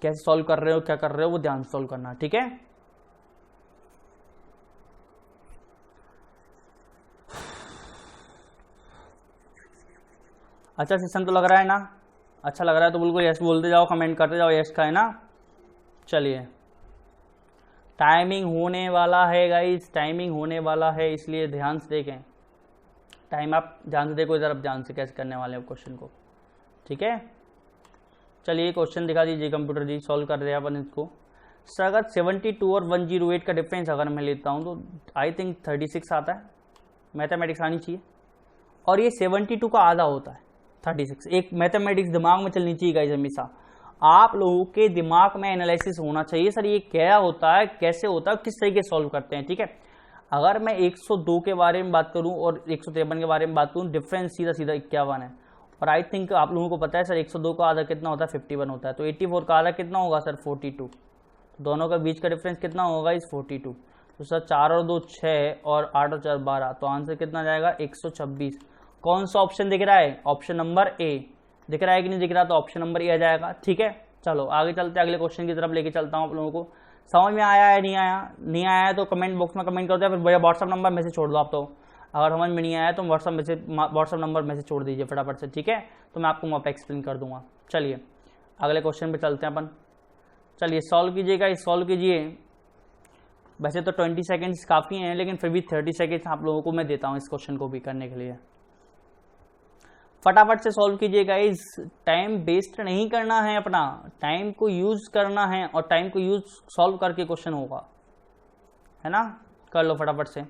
कैसे सॉल्व कर रहे हो, क्या कर रहे हो, वो ध्यान से सॉल्व करना, ठीक है। अच्छा सेशन तो लग रहा है ना, अच्छा लग रहा है तो बिल्कुल यस बोलते जाओ, कमेंट करते जाओ यस का, है ना। चलिए टाइमिंग होने वाला है गाइस, टाइमिंग होने वाला है, इसलिए ध्यान से देखें, टाइम आप ध्यान से देखो इधर, अब ध्यान से कैसे करने वाले हैं क्वेश्चन को, ठीक है। चलिए क्वेश्चन दिखा दीजिए कंप्यूटर जी, सॉल्व कर रहे हैं अपन इसको। सर अगर 72 और 108 का डिफरेंस अगर मैं लेता हूँ तो आई थिंक 36 आता है, मैथमेटिक्स आनी चाहिए, और ये 72 का आधा होता है 36। एक मैथमेटिक्स दिमाग में चलनी चाहिए गाइस, हमेशा आप लोगों के दिमाग में एनालिसिस होना चाहिए सर ये क्या होता है, कैसे होता है, किस तरीके से सॉल्व करते हैं, ठीक है। अगर मैं 102 के बारे में बात करूं और 153 के बारे में बात करूं, डिफरेंस सीधा सीधा 51 है, और आई थिंक आप लोगों को पता है सर 102 का आधा कितना होता है 51 होता है, तो 84 का आधा कितना होगा सर 42, दोनों का बीच का डिफरेंस कितना होगा इस 42, तो सर 4 और 2 6 और 8 और 4 12, तो आंसर कितना जाएगा 126। कौन सा ऑप्शन दिख रहा है, ऑप्शन नंबर ए दिख रहा है कि नहीं दिख रहा, तो ऑप्शन नंबर ए आ जाएगा, ठीक है। चलो आगे चलते हैं, अगले क्वेश्चन की तरफ लेके चलता हूँ आप लोगों को। समझ में आया है, नहीं आया है तो कमेंट बॉक्स में कमेंट कर दो, फिर भैया व्हाट्सअप नंबर मैसेज छोड़ दो आप, तो अगर समझ में नहीं आया तो व्हाट्सअप नंबर मैसेज छोड़ दीजिए फटाफट से, ठीक है, तो मैं आपको वहाँ पे एक्सप्लेन कर दूंगा। चलिए अगले क्वेश्चन पे चलते हैं अपन, चलिए सॉल्व कीजिएगा, सॉल्व कीजिए। वैसे तो 20 सेकेंड्स काफ़ी हैं, लेकिन फिर भी 30 सेकेंड्स आप लोगों को मैं देता हूँ इस क्वेश्चन को भी करने के लिए। फटाफट से सॉल्व कीजिएगा, इस टाइम वेस्ट नहीं करना है, अपना टाइम को यूज करना है, और टाइम को यूज सॉल्व करके क्वेश्चन होगा, है ना। कर लो फटाफट से।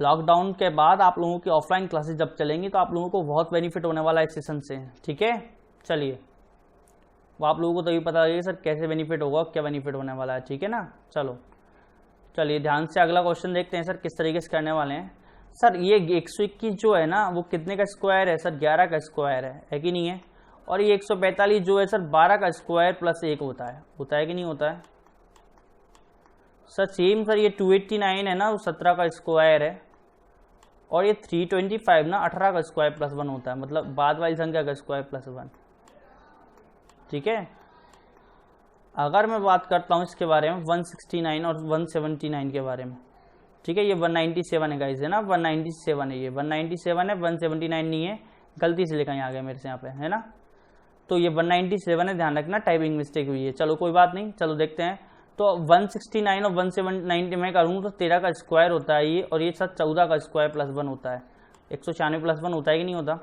लॉकडाउन के बाद आप लोगों की ऑफलाइन क्लासेस जब चलेंगी तो आप लोगों को बहुत बेनिफिट होने वाला है इस सेशन से, ठीक है। चलिए वो आप लोगों को तभी पता लगेगा सर कैसे बेनिफिट होगा, क्या बेनिफिट होने वाला है, ठीक है ना। चलो चलिए ध्यान से अगला क्वेश्चन देखते हैं सर किस तरीके से करने वाले हैं। सर ये 121 जो है ना वो कितने का स्क्वायर है सर, 11 का स्क्वायर है कि नहीं है, और ये 145 जो है सर 12 का स्क्वायर प्लस 1 होता है कि नहीं होता है सर। सेम सर ये 289 है ना वो 17 का स्क्वायर है, और ये 325 ना 18 का स्क्वायर प्लस 1 होता है, मतलब बाद वाली संख्या का स्क्वायर प्लस 1, ठीक है। अगर मैं बात करता हूँ इसके बारे में 169 और 179 के बारे में, ठीक है, ये 197 है गाइस, है ना, 197 है, ये 197 है, 179 नहीं है, गलती से लिखा आ गया मेरे से यहाँ पे, है ना। तो ये 197 है, ध्यान रखना टाइपिंग मिस्टेक हुई है, चलो कोई बात नहीं। चलो देखते हैं, तो 169 और 179 में करूँ तो 13 का स्क्वायर होता है ये, और ये सर 14 का स्क्वायर प्लस 1 होता है, 196 प्लस 1 होता है कि नहीं होता।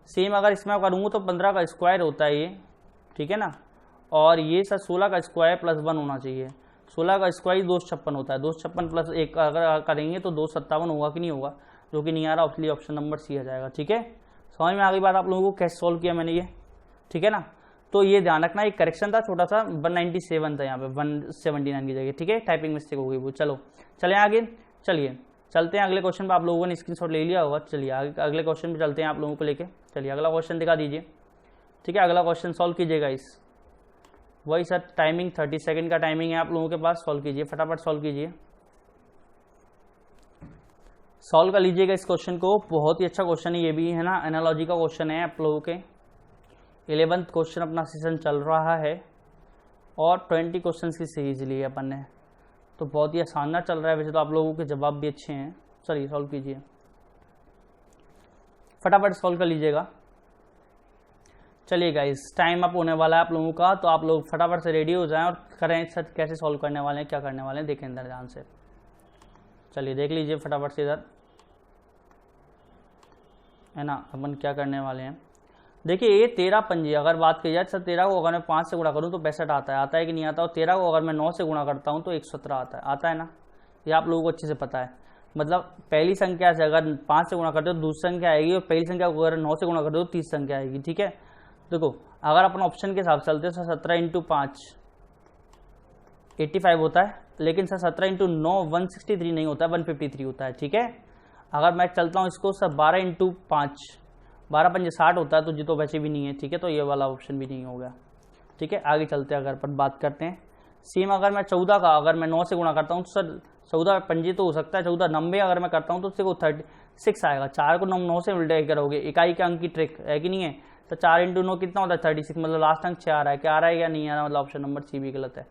सेम अगर इसमें करूँगा तो 15 का स्क्वायर होता है ये, ठीक है ना, और ये सर 16 का स्क्वायर प्लस 1 होना चाहिए। 16 का स्क्वायर 256 होता है, 256 प्लस 1 अगर करेंगे तो 257 होगा कि नहीं होगा, जो कि नहीं आ रहा, इसलिए ऑप्शन नंबर सी आ जाएगा, ठीक है। समझ में आ गई बात आप लोगों को कैसे सॉल्व किया मैंने ये, ठीक है ना। तो ये ध्यान रखना, एक करेक्शन था छोटा सा, 197 था यहाँ पे 179 की जगह, ठीक है, टाइपिंग मिस्टेक हो गई वो। चलो चलें आगे, चलिए चलते हैं अगले क्वेश्चन पे, आप लोगों ने स्क्रीनशॉट ले लिया होगा। चलिए आगे अगले क्वेश्चन पे चलते हैं आप लोगों को लेके, चलिए अगला क्वेश्चन दिखा दीजिए, ठीक है। अगला क्वेश्चन सॉल्व कीजिएगा, इस वही सर टाइमिंग 30 सेकंड का टाइमिंग है आप लोगों के पास, सॉल्व कीजिए फटाफट, सॉल्व कीजिए, सॉल्व कर लीजिएगा इस क्वेश्चन को। बहुत ही अच्छा क्वेश्चन है ये भी, है ना, एनालॉजी का क्वेश्चन है आप लोगों के। 11th क्वेश्चन अपना सेशन चल रहा है, और 20 क्वेश्चन की सीरीज ली है अपन ने, तो बहुत ही आसान चल रहा है वैसे तो, आप लोगों के जवाब भी अच्छे हैं। चलिए सॉल्व कीजिए फटाफट, सॉल्व कर लीजिएगा। चलिए गाइस टाइम अप होने वाला है आप लोगों का, तो आप लोग फटाफट से रेडी हो जाएं और करें सर कैसे सॉल्व करने वाले हैं, क्या करने वाले हैं, देखें अंदर ध्यान से। चलिए देख लीजिए फटाफट से इधर, है ना, अपन क्या करने वाले हैं। देखिए ये 13 पंजे अगर बात की जाए सर, 13 को अगर मैं 5 से गुणा करूँ तो 65 आता है कि नहीं आता, और 13 को अगर मैं 9 से गुणा करता हूँ तो 117 आता है ना, ये आप लोगों को अच्छे से पता है। मतलब पहली संख्या से अगर 5 से गुणा करते हो दूसरी संख्या आएगी, और पहली संख्या को अगर 9 से गुणा करते हो तो तीसरी संख्या आएगी, ठीक है। देखो अगर अपन ऑप्शन के हिसाब से चलते हैं सर 17 × 5 85 होता है, लेकिन सर 17 × 9 163 नहीं होता है, 153 होता है, ठीक है। अगर मैं चलता हूँ इसको सर 12 × 5 12 पंजे 60 होता है, तो जी तो वैसे भी नहीं है, ठीक है, तो ये वाला ऑप्शन भी नहीं हो गया, ठीक है। आगे चलते हैं, अगर अपन बात करते हैं सेम, अगर मैं 14 का अगर मैं 9 से गुणा करता हूँ तो सर 14 पंजे तो हो सकता है 14, 90 अगर मैं करता हूँ तो उससे 36 आएगा। 4 को 9 से मल्टीप्लाई करोगे, इकाई के अंक की ट्रिक है कि नहीं है, तो 4 × 9 कितना होता है 36, मतलब लास्ट अंक 6 आ रहा है, क्या आ रहा है या नहीं आ रहा, मतलब ऑप्शन नंबर सी भी गलत है।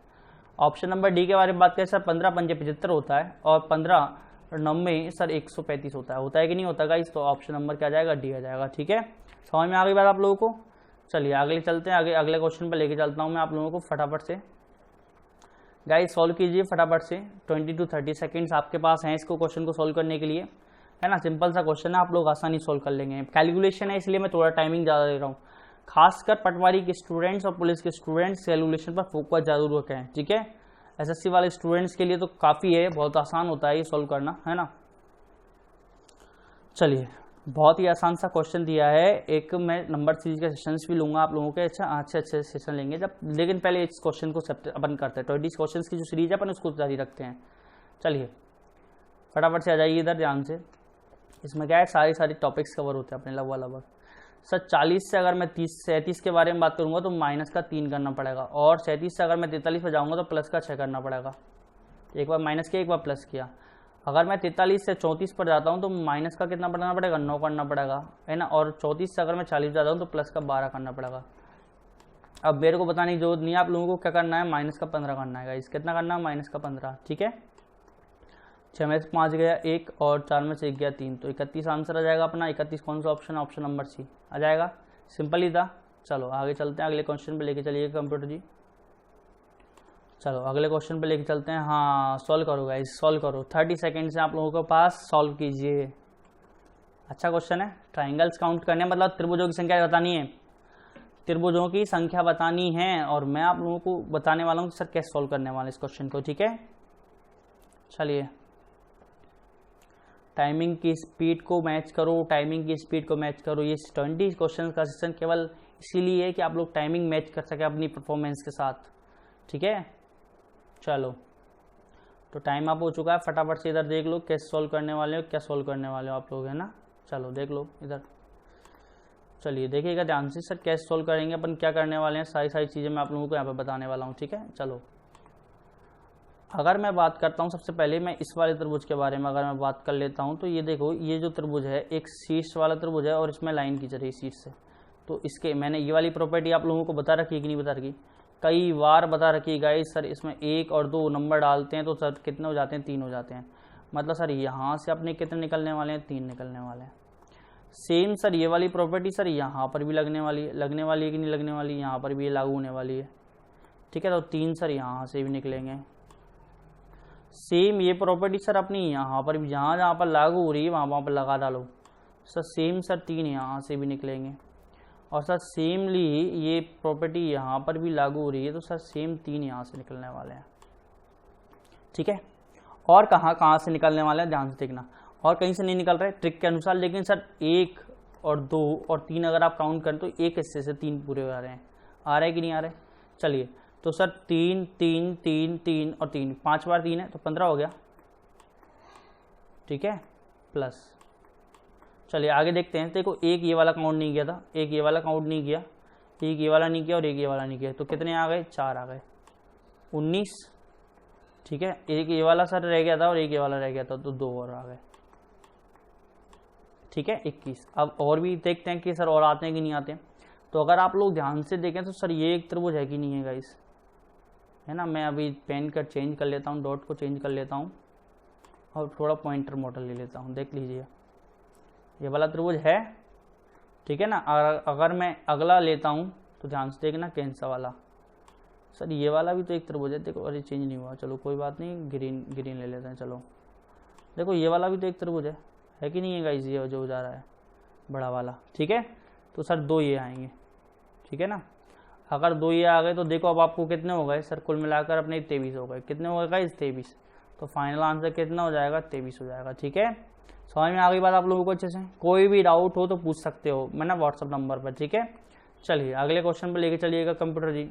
ऑप्शन नंबर डी के बारे में बात करें सर 15 पंजे 75 होता है, और 15 90 सर 135 होता है कि नहीं होता गाइस, तो ऑप्शन नंबर क्या आ जाएगा, डी आ जाएगा, ठीक है। समझ में आ गई बात आप लोगों को। चलिए आगे चलते हैं, अगले क्वेश्चन पर लेके चलता हूँ मैं आप लोगों को फटाफट से। गाइस सॉल्व कीजिए फटाफट से, 20 to 30 सेकंड्स आपके पास हैं इसको क्वेश्चन को सॉल्व करने के लिए, है ना। सिंपल सा क्वेश्चन है, आप लोग आसानी सॉल्व कर लेंगे। कैलकुलेशन है इसलिए मैं थोड़ा टाइमिंग ज़्यादा दे रहा हूँ, खासकर पटवारी के स्टूडेंट्स और पुलिस के स्टूडेंट्स कैलकुलेशन पर फोकस जरूर रखें, ठीक है। एसएससी वाले स्टूडेंट्स के लिए तो काफ़ी है, बहुत आसान होता है ये सॉल्व करना, है ना। चलिए, बहुत ही आसान सा क्वेश्चन दिया है। एक मैं नंबर सीरीज के सेशंस भी लूंगा आप लोगों के, अच्छा अच्छे अच्छे सेशन लेंगे जब, लेकिन पहले इस क्वेश्चन को अपन करते हैं। 20 क्वेश्चन की जो सीरीज है अपन उसको जारी रखते हैं। चलिए फटाफट से आ जाइए इधर ध्यान से। इसमें क्या है, सारी टॉपिक्स कवर होते हैं अपने लगभग। सर 40 से अगर मैं 37 के बारे में बात करूंगा तो माइनस का 3 करना पड़ेगा, और 37 से अगर मैं 43 पे जाऊंगा तो प्लस का 6 करना पड़ेगा। एक बार माइनस किया, एक बार प्लस किया। अगर मैं 43 से 34 पर जाता हूं तो माइनस का कितना करना पड़ेगा, 9 करना पड़ेगा, है ना। और 34 से अगर मैं 40 जाता हूं तो प्लस का 12 करना पड़ेगा। अब मेरे को बताने की जरूरत नहीं है आप लोगों को, क्या करना है, माइनस का 15 करना है गाइस। कितना करना है, माइनस का 15, ठीक है। 6 में से 5 गया 1, और 4 में से 1 गया 3, तो 31 आंसर आ जाएगा अपना। 31 कौन सा ऑप्शन, ऑप्शन नंबर सी आ जाएगा। सिंपल ही था। चलो आगे चलते हैं, अगले क्वेश्चन पे लेके चलिए कंप्यूटर जी। चलो अगले क्वेश्चन पे लेके चलते हैं। हाँ सॉल्व करो गाइस, सॉल्व करो। 30 सेकेंड से आप लोगों के पास, सॉल्व कीजिए। अच्छा क्वेश्चन है। ट्राइंगल्स काउंट करने मतलब त्रिभुजों की संख्या बतानी है, त्रिभुजों की संख्या बतानी है, और मैं आप लोगों को बताने वाला हूँ सर कैसे सॉल्व करने वाले इस क्वेश्चन को, ठीक है। चलिए, टाइमिंग की स्पीड को मैच करो, टाइमिंग की स्पीड को मैच करो। ये 20 क्वेश्चन का सेशन केवल इसीलिए है कि आप लोग टाइमिंग मैच कर सके अपनी परफॉर्मेंस के साथ, ठीक है। चलो तो टाइम अप हो चुका है, फटाफट से इधर देख लो कैसे सॉल्व करने वाले हो, क्या सॉल्व करने वाले हो आप लोग, है ना। चलो देख लो इधर, चलिए देखिएगा ध्यान से सर कैसे सॉल्व करेंगे अपन, क्या करने वाले हैं, सारी चीज़ें मैं आप लोगों को यहाँ पे बताने वाला हूँ, ठीक है। चलो अगर मैं बात करता हूँ सबसे पहले मैं इस वाले त्रिभुज के बारे में अगर मैं बात कर लेता हूँ तो ये देखो, ये जो त्रिभुज है एक शीर्ष वाला त्रिभुज है और इसमें लाइन खींच रही है शीर्ष से। तो इसके मैंने ये वाली प्रॉपर्टी आप लोगों को बता रखी है कि नहीं बता रखी, कई बार बता रखी है गाइस। सर इसमें 1 और 2 नंबर डालते हैं तो सर कितने हो जाते हैं, 3 हो जाते हैं। मतलब सर यहाँ से अपने कितने निकलने वाले हैं, 3 निकलने वाले हैं। सेम सर ये वाली प्रॉपर्टी सर यहाँ पर भी लगने वाली है कि नहीं लगने वाली, यहाँ पर भी ये लागू होने वाली है, ठीक है। तो 3 सर यहाँ से भी निकलेंगे। सेम ये प्रॉपर्टी सर अपनी यहाँ पर भी, जहाँ जहाँ पर लागू हो रही है वहाँ पर लगा डालो सर। सेम सर 3 यहाँ से भी निकलेंगे, और सर सेमली ये प्रॉपर्टी यहाँ पर भी लागू हो रही है तो सर सेम 3 यहाँ से निकलने वाले हैं, ठीक है। और कहाँ से निकलने वाले हैं ध्यान से देखना, और कहीं से नहीं निकल रहे ट्रिक के अनुसार। लेकिन सर 1 और 2 और 3 अगर आप काउंट करें तो एक हिस्से से 3 पूरे हो रहे हैं, आ रहे हैं कि नहीं आ रहे। चलिए तो सर 3 3 3 3 और 3, 5 बार 3 है तो 15 हो गया, ठीक है, प्लस। चलिए आगे देखते हैं। देखो एक ये वाला काउंट नहीं किया था, एक ये वाला काउंट नहीं किया, एक ये वाला नहीं किया और एक ये वाला नहीं किया, तो कितने आ गए, 4 आ गए, 19, ठीक है। एक ये वाला सर रह गया था और एक ये वाला रह गया था तो 2 और आ गए, ठीक है, 21। अब और भी देखते हैं कि सर और आते हैं कि नहीं आते हैं। तो अगर आप लोग ध्यान से देखें तो सर ये एक त्रिभुज है कि नहीं है गाइस, है ना। मैं अभी पेन कर चेंज कर लेता हूँ, डॉट को चेंज कर लेता हूँ और थोड़ा पॉइंटर मॉडल ले लेता हूँ, देख लीजिए ये वाला त्रिभुज है, ठीक है ना। अगर मैं अगला लेता हूँ तो ध्यान से देखना, कैंसा वाला सर ये वाला भी तो एक त्रिभुज है। देखो अरे चेंज नहीं हुआ, चलो कोई बात नहीं, ग्रीन ले लेते हैं। चलो देखो ये वाला भी तो एक त्रिभुज है कि नहीं है गाइस, ये जो जा रहा है बड़ा वाला, ठीक है। तो सर 2 ये आएंगे, ठीक है ना। अगर 2 ये आ गए तो देखो अब आपको कितने हो गए सर, कुल मिलाकर अपने 23 हो गए। कितने हो गए गाइस, 23। तो फाइनल आंसर कितना हो जाएगा, 23 हो जाएगा, ठीक है। समझ में आ गई बात आप लोगों को अच्छे से। कोई भी डाउट हो तो पूछ सकते हो, मैं ना व्हाट्सअप नंबर पर, ठीक है। चलिए अगले क्वेश्चन पर लेके चलिएगा कंप्यूटर जी।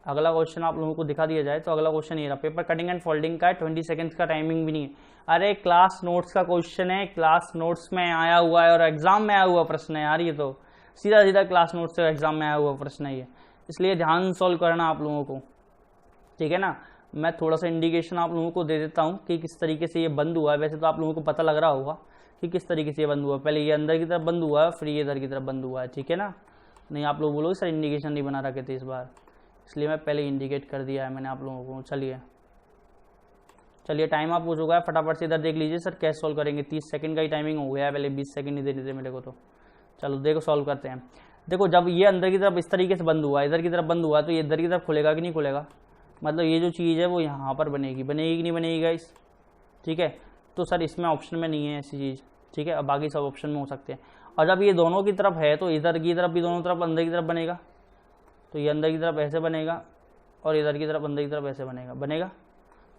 अगला क्वेश्चन आप लोगों को दिखा दिया जाए तो अगला क्वेश्चन ये रहा, पेपर कटिंग एंड फोल्डिंग का है, 20 सेकंड्स का टाइमिंग भी नहीं है। अरे क्लास नोट्स का क्वेश्चन है, क्लास नोट्स में आया हुआ है और एग्जाम में आया हुआ प्रश्न है यार, ये तो सीधा सीधा क्लास नोट्स से एग्जाम में आया हुआ प्रश्न है ये, इसलिए ध्यान सॉल्व करना आप लोगों को, ठीक है ना। मैं थोड़ा सा इंडिकेशन आप लोगों को दे देता हूँ कि किस तरीके से ये बंद हुआ है। वैसे तो आप लोगों को पता लग रहा होगा कि किस तरीके से ये बंद हुआ है। पहले ये अंदर की तरफ बंद हुआ है, फिर ये इधर की तरफ बंद हुआ है, ठीक है ना। नहीं आप लोग बोलोगे सर इंडिकेशन नहीं बना रखे थे इस बार, इसलिए मैं पहले इंडिकेट कर दिया है मैंने आप लोगों को। चलिए टाइम आप हो चुका है, फटाफट से इधर देख लीजिए सर कैसे सॉल्व करेंगे। 30 सेकंड का ही टाइमिंग हो गया है, पहले 20 सेकंड ही देने थे मेरे को। तो चलो देखो सॉल्व करते हैं। देखो जब ये अंदर की तरफ इस तरीके से बंद हुआ है, इधर की तरफ बंद हुआ है, तो ये इधर की तरफ खुलेगा कि नहीं खुलेगा, मतलब ये जो चीज़ है वो यहाँ पर बनेगी कि नहीं बनेगी गाइस, ठीक है। तो सर इसमें ऑप्शन में नहीं है ऐसी चीज़, ठीक है। अब बाकी सब ऑप्शन में हो सकते हैं। और जब ये दोनों की तरफ है तो इधर की तरफ भी दोनों तरफ अंदर की तरफ बनेगा, तो ये अंदर की तरफ ऐसे बनेगा और इधर की तरफ अंदर की तरफ ऐसे बनेगा।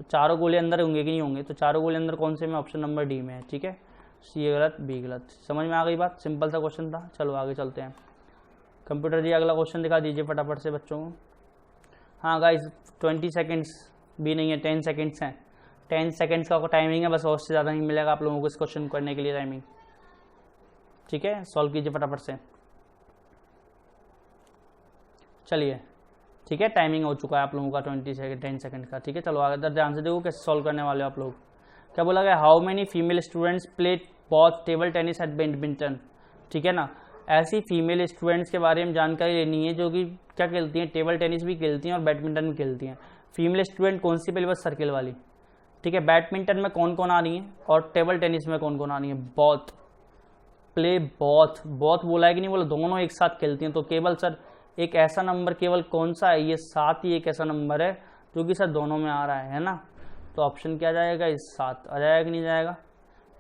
तो चारों गोले अंदर होंगे कि नहीं होंगे, तो चारों गोले अंदर कौन से में, ऑप्शन नंबर डी में है। ठीक है, सी गलत, बी गलत। समझ में आ गई बात, सिंपल सा क्वेश्चन था। चलो आगे चलते हैं। कंप्यूटर जी अगला क्वेश्चन दिखा दीजिए फटाफट से बच्चों को। हाँ गाइस 20 सेकेंड्स भी नहीं है, 10 सेकेंड्स हैं। 10 सेकेंड्स का टाइमिंग है बस, और से ज़्यादा नहीं मिलेगा आप लोगों को इस क्वेश्चन करने के लिए टाइमिंग। ठीक है, सॉल्व कीजिए फटाफट से। चलिए ठीक है, टाइमिंग हो चुका है आप लोगों का 10 सेकंड का। ठीक है, चलो आगे ध्यान से देखो कैसे सॉल्व करने वाले हो आप लोग। क्या बोला गया, how many female students play both table tennis at badminton. ठीक है ना, ऐसी फीमेल स्टूडेंट्स के बारे में जानकारी लेनी है जो कि क्या खेलती हैं, टेबल टेनिस भी खेलती हैं और बैडमिंटन भी खेलती हैं। फीमेल स्टूडेंट कौन सी, पहले बस सर्किल वाली। ठीक है, बैडमिंटन में कौन कौन आ रही है और टेबल टेनिस में कौन कौन आ रही है, बॉथ प्ले बॉथ। बॉथ बोला है कि नहीं बोला, दोनों एक साथ खेलती हैं। तो केवल सर एक ऐसा नंबर केवल कौन सा है, ये 7 ही एक ऐसा नंबर है जो कि सर दोनों में आ रहा है ना। तो ऑप्शन क्या जाएगा, इस 7 आ जाएगा कि नहीं जाएगा।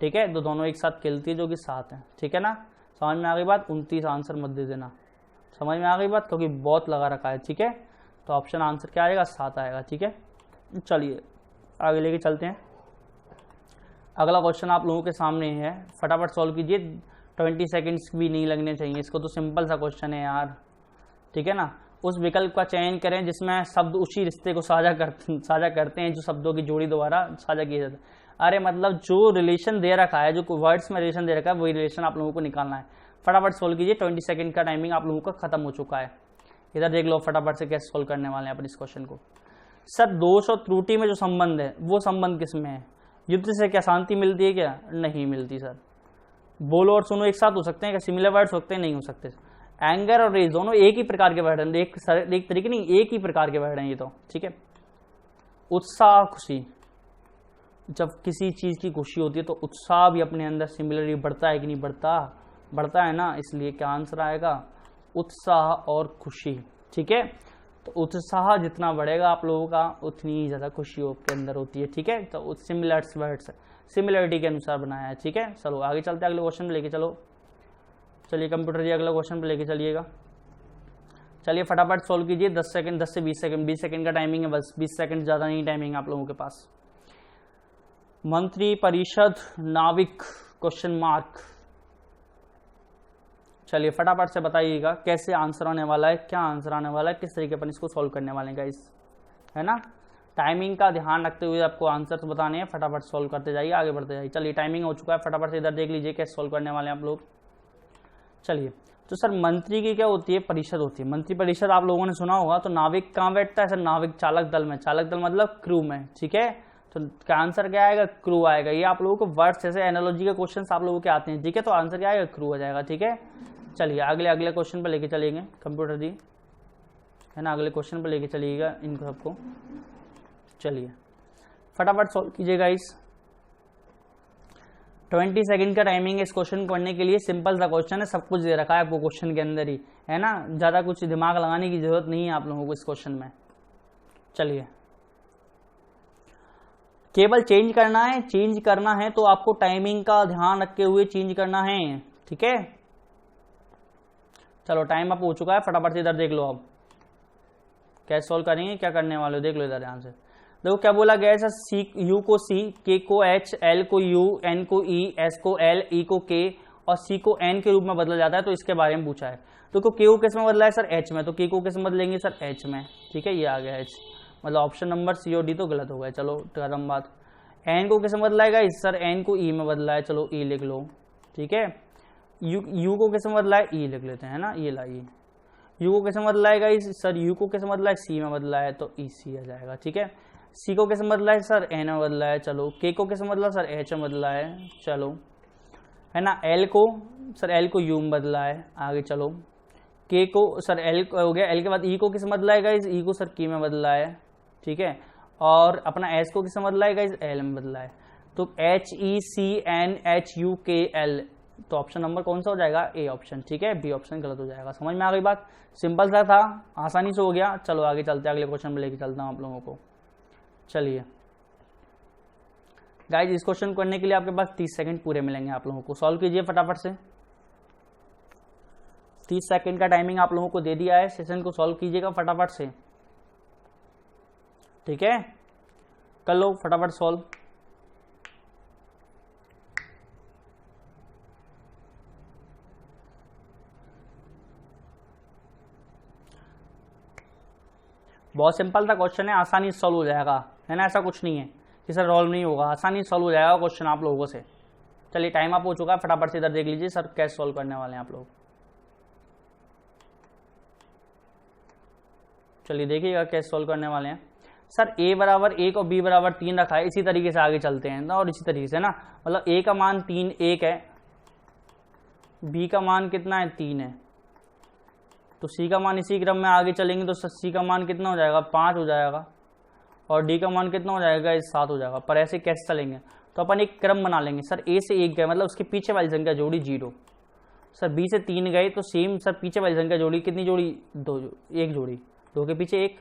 ठीक है, तो दोनों एक साथ खेलती है जो कि 7 है। ठीक है ना, समझ में आ गई बात। 29 आंसर मत दे देना, समझ में आ गई बात, क्योंकि बहुत लगा रखा है। ठीक है, तो ऑप्शन आंसर क्या आएगा, 7 आएगा। ठीक है, चलिए आगे लेके चलते हैं। अगला क्वेश्चन आप लोगों के सामने है, फटाफट सॉल्व कीजिए। 20 सेकेंड्स भी नहीं लगने चाहिए इसको, तो सिंपल सा क्वेश्चन है यार। ठीक है ना, उस विकल्प का चयन करें जिसमें शब्द उसी रिश्ते को साझा करते हैं जो शब्दों की जोड़ी द्वारा साझा किया जाता है। अरे मतलब जो रिलेशन दे रखा है, जो वर्ड्स में रिलेशन दे रखा है, वही रिलेशन आप लोगों को निकालना है। फटाफट सोल्व कीजिए, 20 सेकंड का टाइमिंग आप लोगों का खत्म हो चुका है। इधर देख लो फटाफट से कैसे सोल्व करने वाले हैं अपन इस क्वेश्चन को। सर दोष और त्रुटि में जो संबंध है वो संबंध किसमें है, युद्ध से क्या शांति मिलती है, क्या नहीं मिलती सर। बोलो और सुनो एक साथ हो सकते हैं क्या, सिमिलर वर्ड्स होते हैं, नहीं हो सकते। एंगर और रेज दोनों एक ही प्रकार के वर्ड हैं, एक तरीके नहीं, एक ही प्रकार के वर्ड हैं ये तो। ठीक है, उत्साह खुशी, जब किसी चीज की खुशी होती है तो उत्साह भी अपने अंदर सिमिलरली बढ़ता है कि नहीं बढ़ता, बढ़ता है ना। इसलिए क्या आंसर आएगा, उत्साह और खुशी। ठीक है, तो उत्साह जितना बढ़ेगा आप लोगों का उतनी ही ज्यादा खुशी आपके अंदर होती है। ठीक है, तो सिमिलर वर्ड्स सिमिलरिटी के अनुसार बनाया है। ठीक है, चलो आगे चलते हैं, अगले क्वेश्चन पे लेके चलो। चलिए कंप्यूटर जी अगला क्वेश्चन पे लेके चलिएगा। चलिए फटाफट सोल्व कीजिए, 10 सेकंड, 10 से 20 सेकंड, 20 सेकंड का टाइमिंग है बस, 20 सेकंड ज्यादा नहीं टाइमिंग आप लोगों के पास। मंत्री परिषद नाविक क्वेश्चन मार्क। चलिए फटाफट से बताइएगा कैसे आंसर आने वाला है, क्या आंसर आने वाला है, किस तरीके पर इसको सोल्व करने वाले हैं गाइस, है ना। टाइमिंग का ध्यान रखते हुए आपको आंसर बताने हैं, फटाफट सोल्व करते जाइए, आगे बढ़ते जाइए। चलिए टाइमिंग हो चुका है, फटाफट से इधर देख लीजिए कैसे सोल्व करने वाले हैं आप लोग। चलिए, तो सर मंत्री की क्या होती है, परिषद होती है। मंत्री परिषद आप लोगों ने सुना होगा। तो नाविक कहाँ बैठता है सर, नाविक चालक दल में, चालक दल मतलब क्रू में। ठीक है, तो क्या आंसर क्या आएगा, क्रू आएगा। ये आप लोगों को वर्ड्स ऐसे एनालॉजी के क्वेश्चन आप लोगों के आते हैं। ठीक है, तो आंसर क्या आएगा, क्रू आ जाएगा। ठीक है, चलिए अगले क्वेश्चन पर लेके चलेंगे कंप्यूटर जी, है ना। अगले क्वेश्चन पर लेके चलिएगा इनको सबको। चलिए फटाफट सॉल्व कीजिएगा इस 20 सेकंड का टाइमिंग है इस क्वेश्चन को करने के लिए। सिंपल सा क्वेश्चन है, सब कुछ दे रखा है आपको क्वेश्चन के अंदर ही, है ना। ज्यादा कुछ दिमाग लगाने की जरूरत नहीं है आप लोगों को इस क्वेश्चन में। चलिए, केवल चेंज करना है, चेंज करना है तो आपको टाइमिंग का ध्यान रखते हुए चेंज करना है। ठीक है, चलो टाइम अप हो चुका है, फटाफट से इधर देख लो। अब कैसे सोल्व करेंगे, क्या करने वाले हो, देख लो इधर ध्यान से। देखो क्या बोला गया है सर, सी यू को सी, के को एच, एल को यू, एन को ई, एस को एल, ई को के और सी को एन के रूप में बदला जाता है। तो इसके बारे में पूछा है। तो के को किस में बदला है सर, एच में। तो के को किस में बदलेंगे सर, एच में। ठीक है, ये आ गया एच, मतलब ऑप्शन नंबर सी और डी तो गलत हो गया। चलो खत्म बात। एन को किस में बदलाएगा सर, एन को ई में बदला है। चलो ई लिख लो। ठीक है, यू को किस में बदला है, ई लिख लेते हैं ना, ये लाइए। यू को किस में बदला है सर, यू को किस में बदला है, सी में बदला है, तो ई सी आ जाएगा। ठीक है, सी को किस में बदला है सर, एन में बदला है। चलो के को किस में बदला सर, एच में बदला है। चलो, है ना। एल को सर, एल को यू में बदला है। आगे चलो, के को सर एल हो गया। एल के बाद ई को किस में बदला है गाइस, ई को सर की में बदला है। ठीक है, और अपना एस को किस में बदला है गाइस, एल में बदला है। तो H E C N H U K L, तो ऑप्शन नंबर कौन सा हो जाएगा, ए ऑप्शन। ठीक है, बी ऑप्शन गलत हो जाएगा। समझ में आ गई बात, सिंपल सा था, आसानी से हो गया। चलो आगे चलते हैं, अगले क्वेश्चन में लेके चलता हूं आप लोगों को। चलिए गाइस, इस क्वेश्चन को करने के लिए आपके पास 30 सेकंड पूरे मिलेंगे आप लोगों को। सॉल्व कीजिए फटाफट से। 30 सेकंड का टाइमिंग आप लोगों को दे दिया है, सेशन को सॉल्व कीजिएगा फटाफट से, ठीक है, कर लो फटाफट सॉल्व। बहुत सिंपल था क्वेश्चन है, आसानी से सॉल्व हो जाएगा, है ना, ऐसा कुछ नहीं है कि सर सॉल्व नहीं होगा, आसानी से सॉल्व हो जाएगा क्वेश्चन आप लोगों से। चलिए टाइम आप हो चुका है, फटाफट से इधर देख लीजिए सर कैसे सॉल्व करने वाले हैं आप लोग। चलिए देखिएगा कैसे सॉल्व करने वाले हैं। सर a बराबर 1 और b बराबर 3 रखा है, इसी तरीके से आगे चलते हैं ना, और इसी तरीके से ना, मतलब a का मान 3 1 है, b का मान कितना है 3 है, तो c का मान इसी क्रम में आगे चलेंगे तो c का मान कितना हो जाएगा 5 हो जाएगा, और d का मान कितना हो जाएगा 7 हो जाएगा। पर ऐसे कैसे चलेंगे, तो अपन एक क्रम बना लेंगे। सर a से 1 गए मतलब उसके पीछे वाली संख्या जोड़ी 0, सर b से 3 गए तो सेम सर पीछे वाली संख्या जोड़ी, कितनी जोड़ी 2, 1 जोड़ी, 2 के पीछे 1,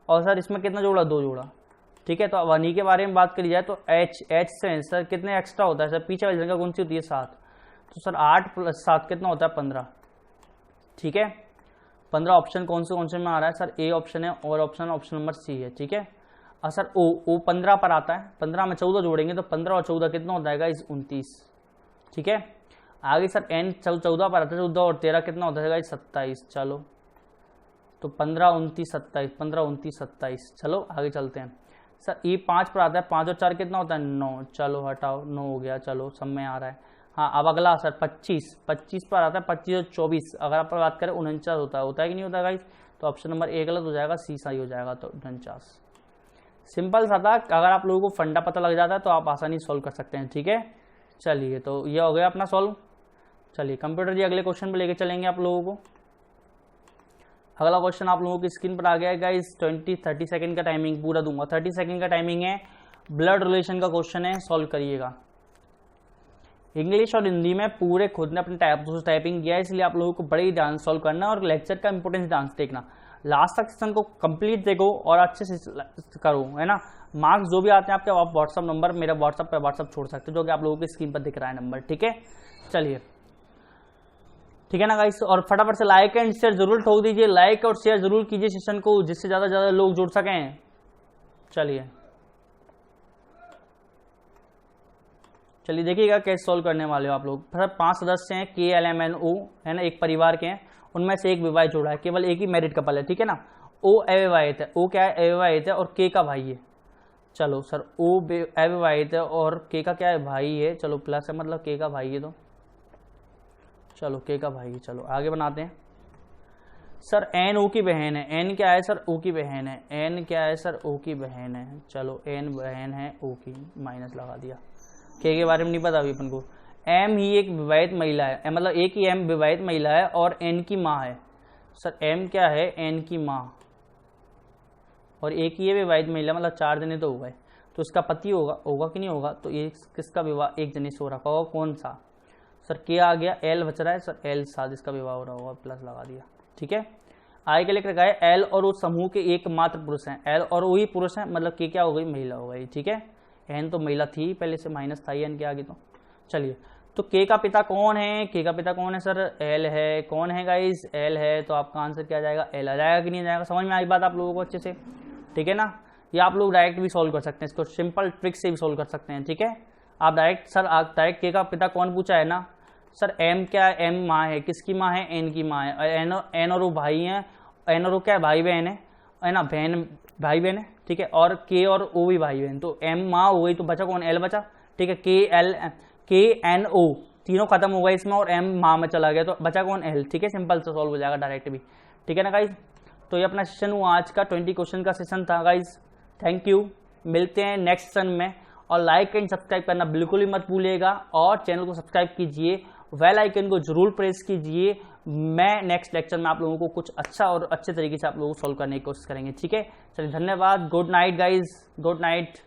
और सर इसमें कितना जोड़ा 2 जोड़ा, ठीक है। तो अब हनी के बारे में बात करी जाए तो h से सर कितने एक्स्ट्रा होता है, सर पीछे वाली संख्या कौन सी होती है 7, तो सर 8 + 7 कितना होता है 15, ठीक है। 15 ऑप्शन कौन से में आ रहा है, सर ए ऑप्शन है, और ऑप्शन नंबर सी है, ठीक है। और सर ओ 15 पर आता है, 15 में 14 जोड़ेंगे तो 15 और 14 कितना हो जाएगा 29, ठीक है। आगे सर n 14 पर आता है, 14 और 13 कितना होता है 27, चलो तो 15 29 27, 15 29 27, चलो आगे चलते हैं। सर e 5 पर आता है, 5 और 4 कितना होता है 9, चलो हटाओ 9 हो गया, चलो सब में आ रहा है। हाँ अब अगला सर 25 पर आता है, 25 और 24 अगर आप बात करें 49 होता है कि नहीं होता गाइस, तो ऑप्शन नंबर ए गलत हो जाएगा, सी सही हो जाएगा, तो 49। सिंपल सा था, अगर आप लोगों को फंडा पता लग जाता है तो आप आसानी से सॉल्व कर सकते हैं, ठीक है। चलिए तो ये हो गया अपना सॉल्व। चलिए कंप्यूटर जी अगले क्वेश्चन पे लेके चलेंगे आप लोगों को। अगला क्वेश्चन आप लोगों की स्क्रीन पर आ गया है गाइस, 30 सेकंड का टाइमिंग पूरा दूंगा, 30 सेकंड का टाइमिंग है, ब्लड रिलेशन का क्वेश्चन है, सॉल्व करिएगा। इंग्लिश और हिंदी में पूरे खुद ने अपने टाइपिंग किया है, इसलिए आप लोगों को बड़े ही ध्यान सॉल्व करना है, और लेक्चर का इंपोर्टेंस ध्यान से देखना, लास्ट तक सेशन को कंप्लीट देखो और अच्छे से करो, है ना। मार्क्स जो भी आते हैं आपके, आप व्हाट्सअप नंबर मेरा व्हाट्सअप छोड़ सकते हो, जो कि आप लोगों की स्क्रीन पर दिख रहा है नंबर, ठीक है। चलिए ठीक है ना गाइस, और फटाफट से लाइक एंड शेयर जरूर ठोक दीजिए, लाइक और शेयर जरूर कीजिए सेशन को, जिससे ज्यादा लोग जुड़ सकें। चलिए देखिएगा कैसे सॉल्व करने वाले हो आप लोग। 5 सदस्य हैं, के एल एम एन ओ, है ना, एक परिवार के हैं, उनमें से एक विवाहित जोड़ा है, केवल एक ही मैरिड कपल है, ठीक है ना। ओ अविवाहित है, ओ क्या है अविवाहित है, और के का भाई है। चलो सर ओ अविवाहित है और के का क्या है भाई है, चलो प्लस है मतलब के का भाई है, तो चलो के का भाई है। चलो आगे बनाते हैं। सर एन ओ की बहन है, एन क्या है सर ओ की बहन है, एन क्या है सर ओ की बहन है, चलो एन बहन है ओ की, माइनस लगा दिया। के बारे में नहीं पता अभी अपन को। एम ही एक विवाहित महिला है, मतलब एक ही एम विवाहित महिला है और एन की माँ है। सर एम क्या है एन की माँ, और एक ही विवाहित महिला, मतलब 4 जने तो हो गए, तो इसका पति होगा कि नहीं होगा, तो ये किसका विवाह एक जने से हो रखा होगा, कौन सा, सर के आ गया, एल बच रहा है, सर एल साथ इसका विवाह हो रहा होगा, प्लस लगा दिया, ठीक है। आगे के लिए रखा है एल और उस समूह के एकमात्र पुरुष हैं, एल और वही पुरुष हैं, मतलब के क्या हो गई महिला हो गई, ठीक है। एन तो महिला थी पहले से, माइनस था एन के आगे, तो चलिए तो के का पिता कौन है, के का पिता कौन है सर एल है, कौन है गाइस एल है, तो आपका आंसर क्या जाएगा एल आ जाएगा कि नहीं जाएगा, समझ में आई बात आप लोगों को अच्छे से, ठीक है ना। या आप लोग डायरेक्ट भी सॉल्व कर सकते हैं इसको, सिंपल ट्रिक से भी सॉल्व कर सकते हैं, ठीक है। आप डायरेक्ट के का पिता कौन पूछा है ना, सर एम क्या है, एम माँ है, किसकी माँ है एन की माँ है, एन और वो भाई हैं, एन और वो क्या है भाई बहन है ना, बहन भाई बहन है, ठीक है, और के और ओ भी भाई बहन, तो एम माँ हो गई, तो बचा कौन एल बचा, ठीक है। के एन ओ तीनों खत्म हो गए इसमें, और एम माँ में चला गया, तो बचा कौन एल, ठीक है। सिंपल से सॉल्व हो जाएगा डायरेक्ट भी, ठीक है ना गाइज। तो ये अपना सेशन हुआ आज का, 20 क्वेश्चन का सेशन था गाइज। थैंक यू, मिलते हैं नेक्स्ट सेशन में, और लाइक एंड सब्सक्राइब करना बिल्कुल भी मत भूलिएगा, और चैनल को सब्सक्राइब कीजिए, बेल आइकन को जरूर प्रेस कीजिए। मैं नेक्स्ट लेक्चर में आप लोगों को कुछ अच्छा और अच्छे तरीके से आप लोगों को सॉल्व करने की कोशिश करेंगे, ठीक है। चलिए धन्यवाद, good night guys, good night.